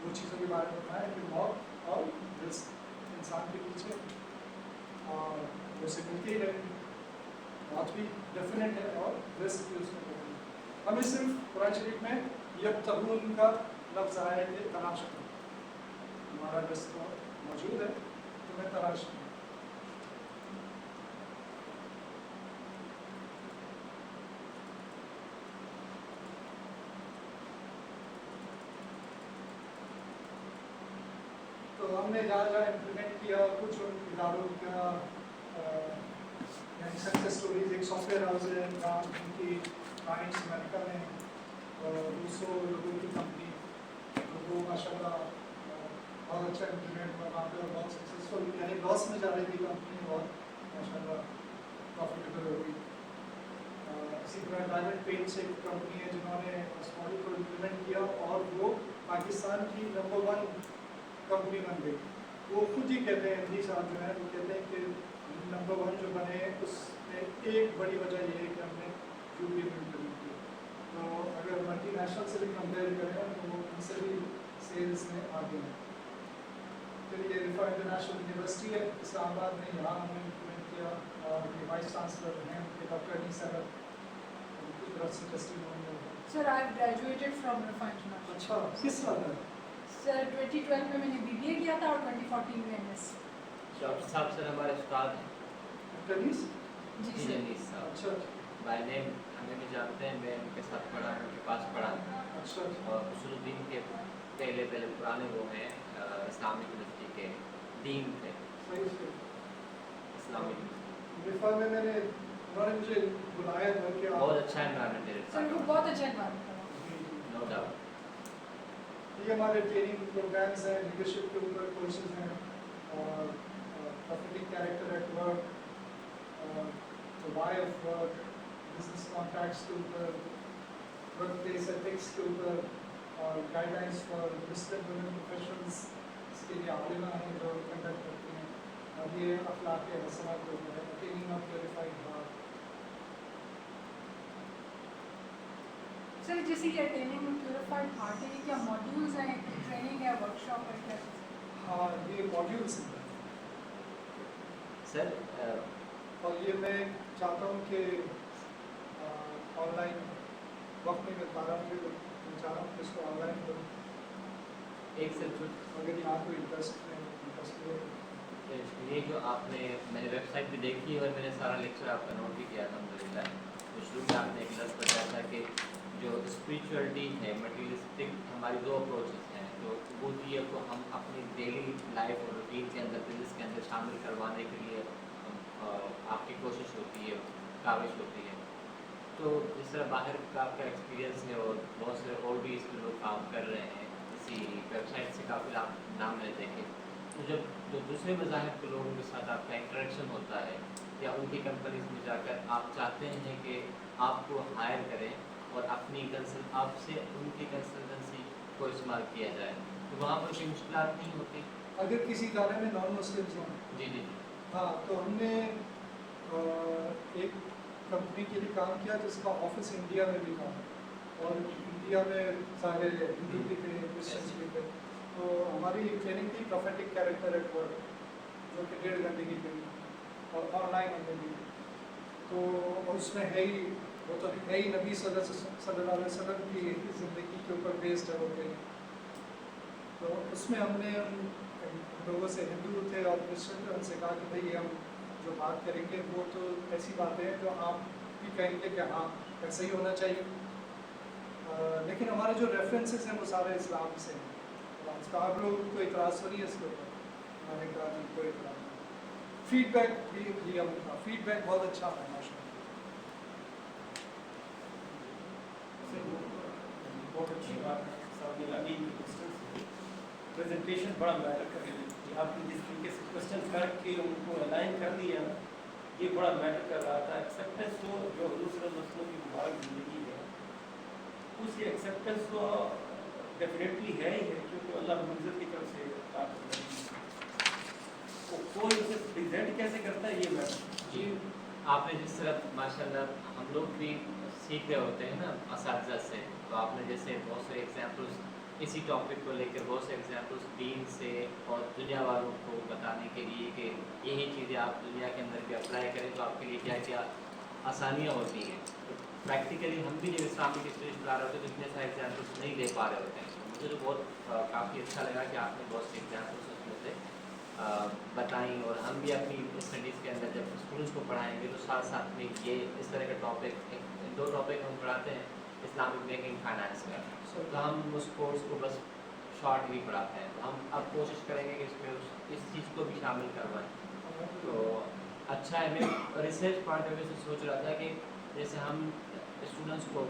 وہ چیزوں کے بارے میں بتایا کہ موت اور رزق انسان کے پیچھے اور وہ سے ملتے ہی رہیں گے. موت بھی ڈیفینیٹ ہے اور رزق بھی اس میں ڈیفینیٹ ہے. ہمیں صرف قرآن شریف میں یبتغون کا لفظ آیا ہے کہ تلاش کرو, ہمارا رزق موجود ہے تمہیں تلاش کرو. تو ہم نے جہاں جہاں امپلیمنٹ کیا, کچھ اداروں کا یعنی سکسیس اسٹوریز, ایک سافٹ ویئر ہاؤس ہے جہاں ان کی کلائنٹس امریکہ میں اور 200 لوگوں کی کمپنی, تو وہ ماشاء اللہ بہت اچھا امپلیمنٹ ہوا وہاں پہ اور بہت سکسیزفل, یعنی لاس میں جا رہی تھی کمپنی اور ماشاء اللہ پروفیٹیبل ہو گئی. اسی طرح ڈائمنڈ پینٹس ایک کمپنی ہے جنہوں نے اس ماڈل کو امپلیمنٹ کیا اور وہ پاکستان کی نمبر 1 کمپنی بن گئی. وہ خود ہی کہتے ہیں, MD صاحب جو ہیں وہ کہتے ہیں کہ نمبر 1 جو بنے ہیں اس میں ایک بڑی وجہ یہ ہے کہ ہم نے UPM امپلیمنٹ کیا. تو اگر ملٹی نیشنل سے بھی کمپیئر کریں تو وہ ان سے بھی سیلس میں آگے ہیں. پھر یہ رفا انٹرنیشنل یونیورسٹی ہے اسلام آباد میں, یہاں ہم نے امپلیمنٹ کیا اور یہ وائس چانسلر ہیں ڈاکٹر انیس احمد, ان کی طرف سے ٹیسٹیمونی ہے. Sir, I have graduated from Rifa International. اچھا, کس سال میں؟ سر 2012 میں نے BBA کیا تھا اور 2014 میں MS. ڈاکٹر صاحب سر ہمارے استاد ہیں. टेनिस जी जी सर जनीस साहब अच्छा बाय नेम हमें भी जानते हैं, मैं उनके साथ पढ़ा, उनके पास पढ़ा। अच्छा और उसरुद्दीन के पहले पुराने वो हैं इस्लामिक यूनिवर्सिटी के डीन थे सही से इस्लामिक। रिफा में मैंने उन्होंने मुझे बुलाया था कि बहुत अच्छा एनवायरनमेंट है सर उनको बहुत अच्छा एनवायरनमेंट है। No doubt. ये हमारे ट्रेनिंग प्रोग्राम्स हैं, लीडरशिप के ऊपर कोर्सेज हैं और prophetic character at work, the why of work, business contacts के ऊपर, workplace ethics के ऊपर और guidelines for Muslim women professionals, इसके लिए आलिमा हैं जो कंडक्ट करते हैं। और ये अखलाक हसना के ऊपर है, attaining of purified heart। Sir जैसे ये अटेनिंग में प्योरीफाइड हार्ट है, ये क्या मॉड्यूल्स हैं, ट्रेनिंग है, वर्कशॉप है, क्या? हाँ ये मॉड्यूल्स हैं सर और ये मैं चाहता हूँ कि ऑनलाइन वक्त नहीं मिल पा रहा हूँ, मैं चाह रहा हूँ कि इसको ऑनलाइन करूँ। एक से अगर यहाँ कोई इंटरेस्ट है ये जो आपने मैंने वेबसाइट भी देखी और मैंने सारा लेक्चर आपका नोट भी किया अल्हम्दुलिल्लाह। तो शुरू में आपने एक लफ्ज़ बताया था कि जो स्पिरिचुअलिटी है, मटीरियलिस्टिक हमारी दो अप्रोचेस हैं। तो उबूदियत को हम अपनी डेली लाइफ और रूटीन के अंदर बिजनेस के अंदर शामिल करवाने के लिए आपकी कोशिश होती है, काविश होती है। तो इस तरह बाहर का आपका एक्सपीरियंस है और बहुत से और भी इसमें लोग काम कर रहे हैं, इसी वेबसाइट से काफ़ी नाम मैंने देखे। तो जब जो दूसरे मज़ाहिब के लोगों के साथ आपका इंटरेक्शन होता है या उनकी कंपनीज में जाकर आप चाहते हैं कि आपको हायर करें और अपनी आपसे उनकी कंसल्टेंसी को इस्तेमाल किया जाए, तो वहाँ पर कोई मुश्किलात नहीं होती? अगर किसी इदारे में नॉन मुस्लिम्स हों, जी जी हाँ, तो हमने एक कंपनी के लिए काम किया जिसका ऑफिस इंडिया में भी था और इंडिया में सारे हिंदू भी थे, क्रिश्चियंस भी थे। तो हमारी ट्रेनिंग थी प्रोफेटिक कैरेक्टर एट वर्क, जो कि 1.5 घंटे की थी और ऑनलाइन हमने दी। तो उसमें है ही वो तो है ही नबी सल्लल्लाहु अलैहि वसल्लम की ज़िंदगी के ऊपर बेस्ड है वो ट्रेनिंग। तो उसमें हमने उन लोगों से, हिंदू थे और क्रिश्चियन थे, उनसे कहा कि भाई हम जो बात करेंगे वो तो ऐसी बातें हैं जो आप भी कहेंगे कि हाँ ऐसा ही होना चाहिए, लेकिन हमारे जो रेफरेंसेस हैं वो सारे इस्लाम से हैं। तो आप लोगों को इतराज़ तो नहीं है इसके ऊपर? मैंने कहा नहीं, कोई इतराज़ नहीं। फीडबैक भी दिया उनका, फीडबैक बहुत अच्छा है माशाल्लाह। बहुत अच्छी बात है साहब, ये अभी प्रेजेंटेशन बड़ा मैटर कर रही है। आपने जिस तरीके से क्वेश्चन करके उनको अलाइन कर दिया ना, ये बड़ा मैटर कर रहा था। एक्सेप्टेंस तो जो हुजूर सल्लल्लाहु अलैहि वसल्लम की मुबारक ज़िंदगी है, उस एक्सेप्टेंस तो डेफिनेटली है ही है, क्योंकि अल्लाह रब्बुल इज़्ज़त की तरफ से तो कोई उसे प्रेजेंट कैसे करता है ये मैटर। जी आपने जिस तरह माशाल्लाह हम लोग भी सीख रहे होते हैं ना असातिज़ा से, तो आपने जैसे बहुत से एग्जांपल्स इसी टॉपिक को लेकर बहुत से एग्जांपल्स दीन से और दुनिया वालों को बताने के लिए कि यही चीज़ें आप दुनिया के अंदर भी अप्लाई करें तो आपके लिए क्या क्या आसानियाँ होती हैं। तो प्रैक्टिकली हम भी जब इस्लामिक स्टडीज पढ़ा रहे होते तो इतने सारे एग्जाम्पल्स नहीं दे पा रहे होते हैं। तो मुझे तो बहुत काफ़ी अच्छा लगा कि आपने बहुत से एग्जाम्पल्स उसमें से बताई और हम भी अपनी स्टडीज़ के अंदर जब स्टूडेंट्स को पढ़ाएंगे तो साथ साथ में ये इस तरह का टॉपिक 2 टॉपिक हम पढ़ाते हैं इस्लामिक बैंकिंग फाइनेंस का, तो हम उस कोर्स को बस शॉर्ट ही पढ़ाते हैं। तो हम अब कोशिश करेंगे कि इसमें इस चीज़ को भी शामिल करवाएं। तो अच्छा है, मैं रिसर्च पॉइंट ऑफ व्यू से सोच रहा था कि जैसे हम स्टूडेंट्स को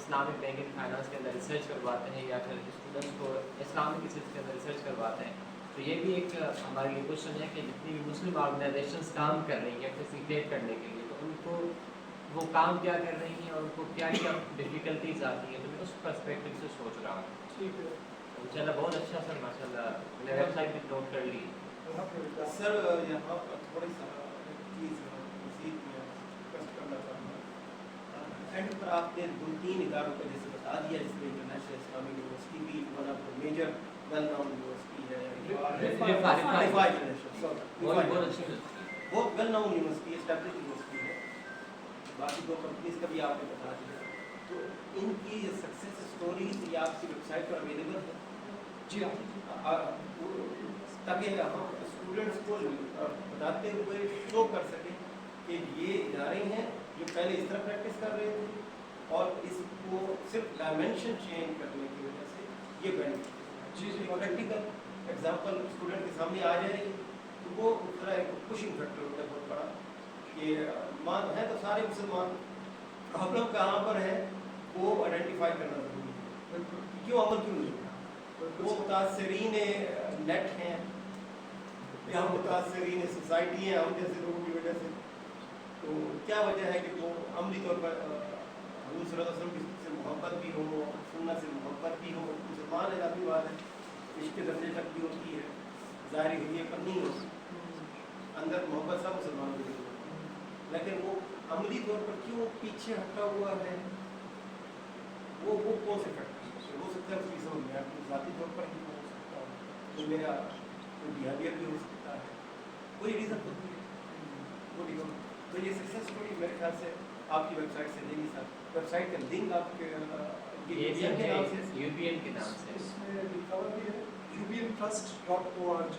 इस्लामिक बैंकिंग फाइनेंस के अंदर रिसर्च करवाते हैं या फिर स्टूडेंट्स को इस्लामिक रिसर्च के अंदर रिसर्च करवाते हैं, तो ये भी एक हमारे लिए क्वेश्चन है कि जितनी भी मुस्लिम ऑर्गेनाइजेशंस काम कर रही हैं फैसिलिटेट करने के लिए, तो उनको वो काम क्या कर रही हैं और उनको क्या क्या डिफ़िकल्टीज आती हैं, तो मैं उस पर्सपेक्टिव से सोच रहा हूँ। ठीक है इंशाल्लाह बहुत अच्छा सर, माशाल्लाह मैंने वेबसाइट भी नोट कर ली। सर यहाँ पर थोड़ी सा चीज़ मज़ीद मैं रिक्वेस्ट करना चाहूँगा। एंड पर आपने 2-3 इदारों का जैसे बता दिया, जिसमें इंटरनेशनल इस्लामिक यूनिवर्सिटी भी one of the major well known university है, बहुत अच्छी वो well known university establish university है। बाकी 2 कंपनीज का भी आपने बता दिया, तो इनकी सक्सेस स्टोरीज ये आपकी वेबसाइट पर अवेलेबल है? जी हाँ, ताकि हम स्टूडेंट्स को बताते हुए शो कर सकें کہ یہ ادارے ہیں جو پہلے اس طرح پریکٹس کر رہے تھے اور اس کو صرف ڈائمینشن چینج کرنے کی وجہ سے یہ بینیفٹ جی جی پریکٹیکل ایگزامپل اسٹوڈنٹ کے سامنے آ جائے گی تو وہ ذرا ایک پشنگ فیکٹر ہوتا ہے بہت بڑا کہ مان ہے تو سارے مسلمان پرابلم کہاں پر ہے وہ آئیڈینٹیفائی کرنا ضروری ہے بالکل کیوں عمل کیوں نہیں ہوتا وہ متاثرین نیٹ ہیں یا متاثرین سوسائٹی ہیں ہم جیسے لوگوں کی وجہ سے تو کیا وجہ ہے کہ وہ عملی طور پر حضور صلی اللہ علیہ وسلم سے محبت بھی ہو سنت سے محبت بھی ہو مسلمان ہے کافی بات ہے عشق کے درجے تک بھی ہوتی ہے ظاہری ہوئی پر نہیں ہوتی اندر محبت سب مسلمان کو ہوتی ہے لیکن وہ عملی طور پر کیوں پیچھے ہٹا ہوا ہے وہ کون سے فیکٹر ہو سکتا ہے اس کی سمجھ میں آپ کو ذاتی طور پر ہی ہو سکتا ہے تو میرا کوئی بیہیویئر بھی ہو سکتا ہے کوئی ریزن ہوتی ہے وہ ریزن تو یہ سکسیس اسٹوری میرے خیال سے آپ کی ویب سائٹ سے لیں گی سر ویب سائٹ کا لنک آپ کے یہ کے نام سے UPN کے نام سے اس میں لکھا ہوا بھی ہے ubntrust.org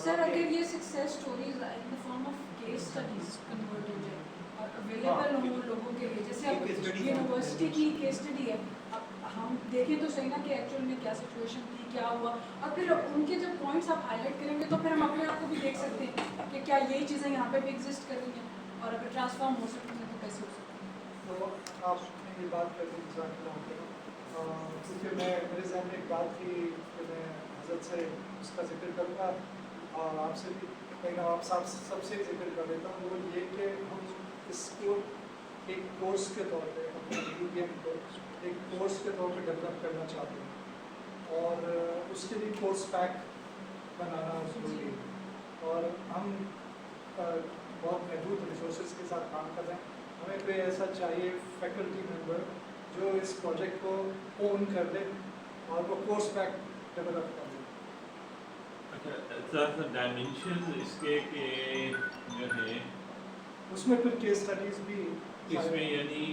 سر اگر یہ success stories in the form of case studies convert ہو جائے اور اویلیبل ہوں لوگوں کے لیے جیسے اب یونیورسٹی کی کیس اسٹڈی ہے اب ہم دیکھیں تو صحیح نا کہ ایکچوئل میں کیا سچویشن تھی کیا ہوا اور پھر ان کے جب پوائنٹس آپ ہائی لائٹ کریں گے تو پھر ہم اپنے آپ کو بھی دیکھ سکتے ہیں کہ کیا یہی چیزیں یہاں پہ بھی ایگزسٹ کر رہی ہیں اور اگر ٹرانسفارم ہو سکتی ہیں تو کیسے ہو سکتی ہیں. تو آپ نے یہ بات کر دی کیونکہ میں میرے ذہن میں ایک بات تھی کہ میں حضرت سے اس کا ذکر کروں گا اور آپ سے بھی کہیں آپ سب سے ذکر کر دیتا ہوں وہ یہ کہ ہم اس کو ایک کورس کے طور پہ اپنے UPN کو ایک کورس کے طور پہ ڈیولپ کرنا چاہتے ہیں اور اس کے لیے کورس پیک بنانا ضروری ہے اور ہم بہت محدود ریسورسز کے ساتھ کام کر رہے ہیں. ہمیں کوئی ایسا چاہیے فیکلٹی ممبر جو اس پروجیکٹ کو اون کر دے اور وہ کورس پیک ڈیولپ کر دے. اچھا ڈائمینشن اس کے کہ جو ہے اس میں پھر کیس اسٹڈیز بھی اس میں یعنی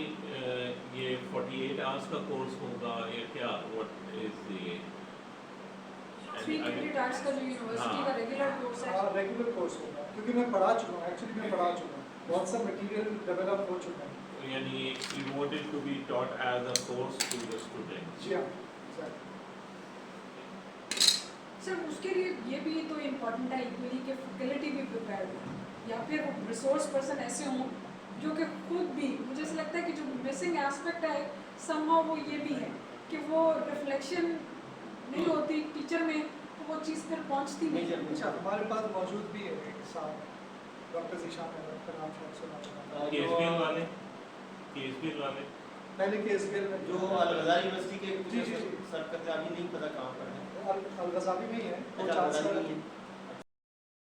یہ 48 آورس کا کورس ہوگا یا کیا what is the 3 credit arts کا جو یونیورسٹی کا ریگولر کورس ہے ریگولر کورس ہوگا کیونکہ میں پڑھا چکا ہوں ایکچولی میں پڑھا چکا ہوں بہت سا مٹیریل ڈیولپ ہو چکا ہے. یعنی you wanted to be taught as a course to the students. جی ہاں سر اس کے لیے یہ بھی تو امپورٹنٹ ہے ایکولی کہ فیکلٹی بھی پریپیئرڈ ہو یا پھر ریسورس پرسن ایسے ہوں جو کہ خود بھی مجھے ایسا لگتا ہے کہ جو مسنگ ایسپیکٹ ہے سم ہاؤ وہ یہ بھی ہے کہ وہ ریفلیکشن نہیں ہوتی ٹیچر میں تو وہ چیز پھر پہنچتی نہیں. اچھا ہمارے پاس موجود بھی ہے ایک صاحب ڈاکٹر ذیشان احمد کا نام شاید سنا کے ایس بی ایل والے پہلے کے ایس بی ایل میں جو الغزالی یونیورسٹی کے سرکرداری نہیں پتہ کہاں پر ہے الغزالی میں ہی ہے وہ اچھا، 4 الغزالی سال میں ہی ہے.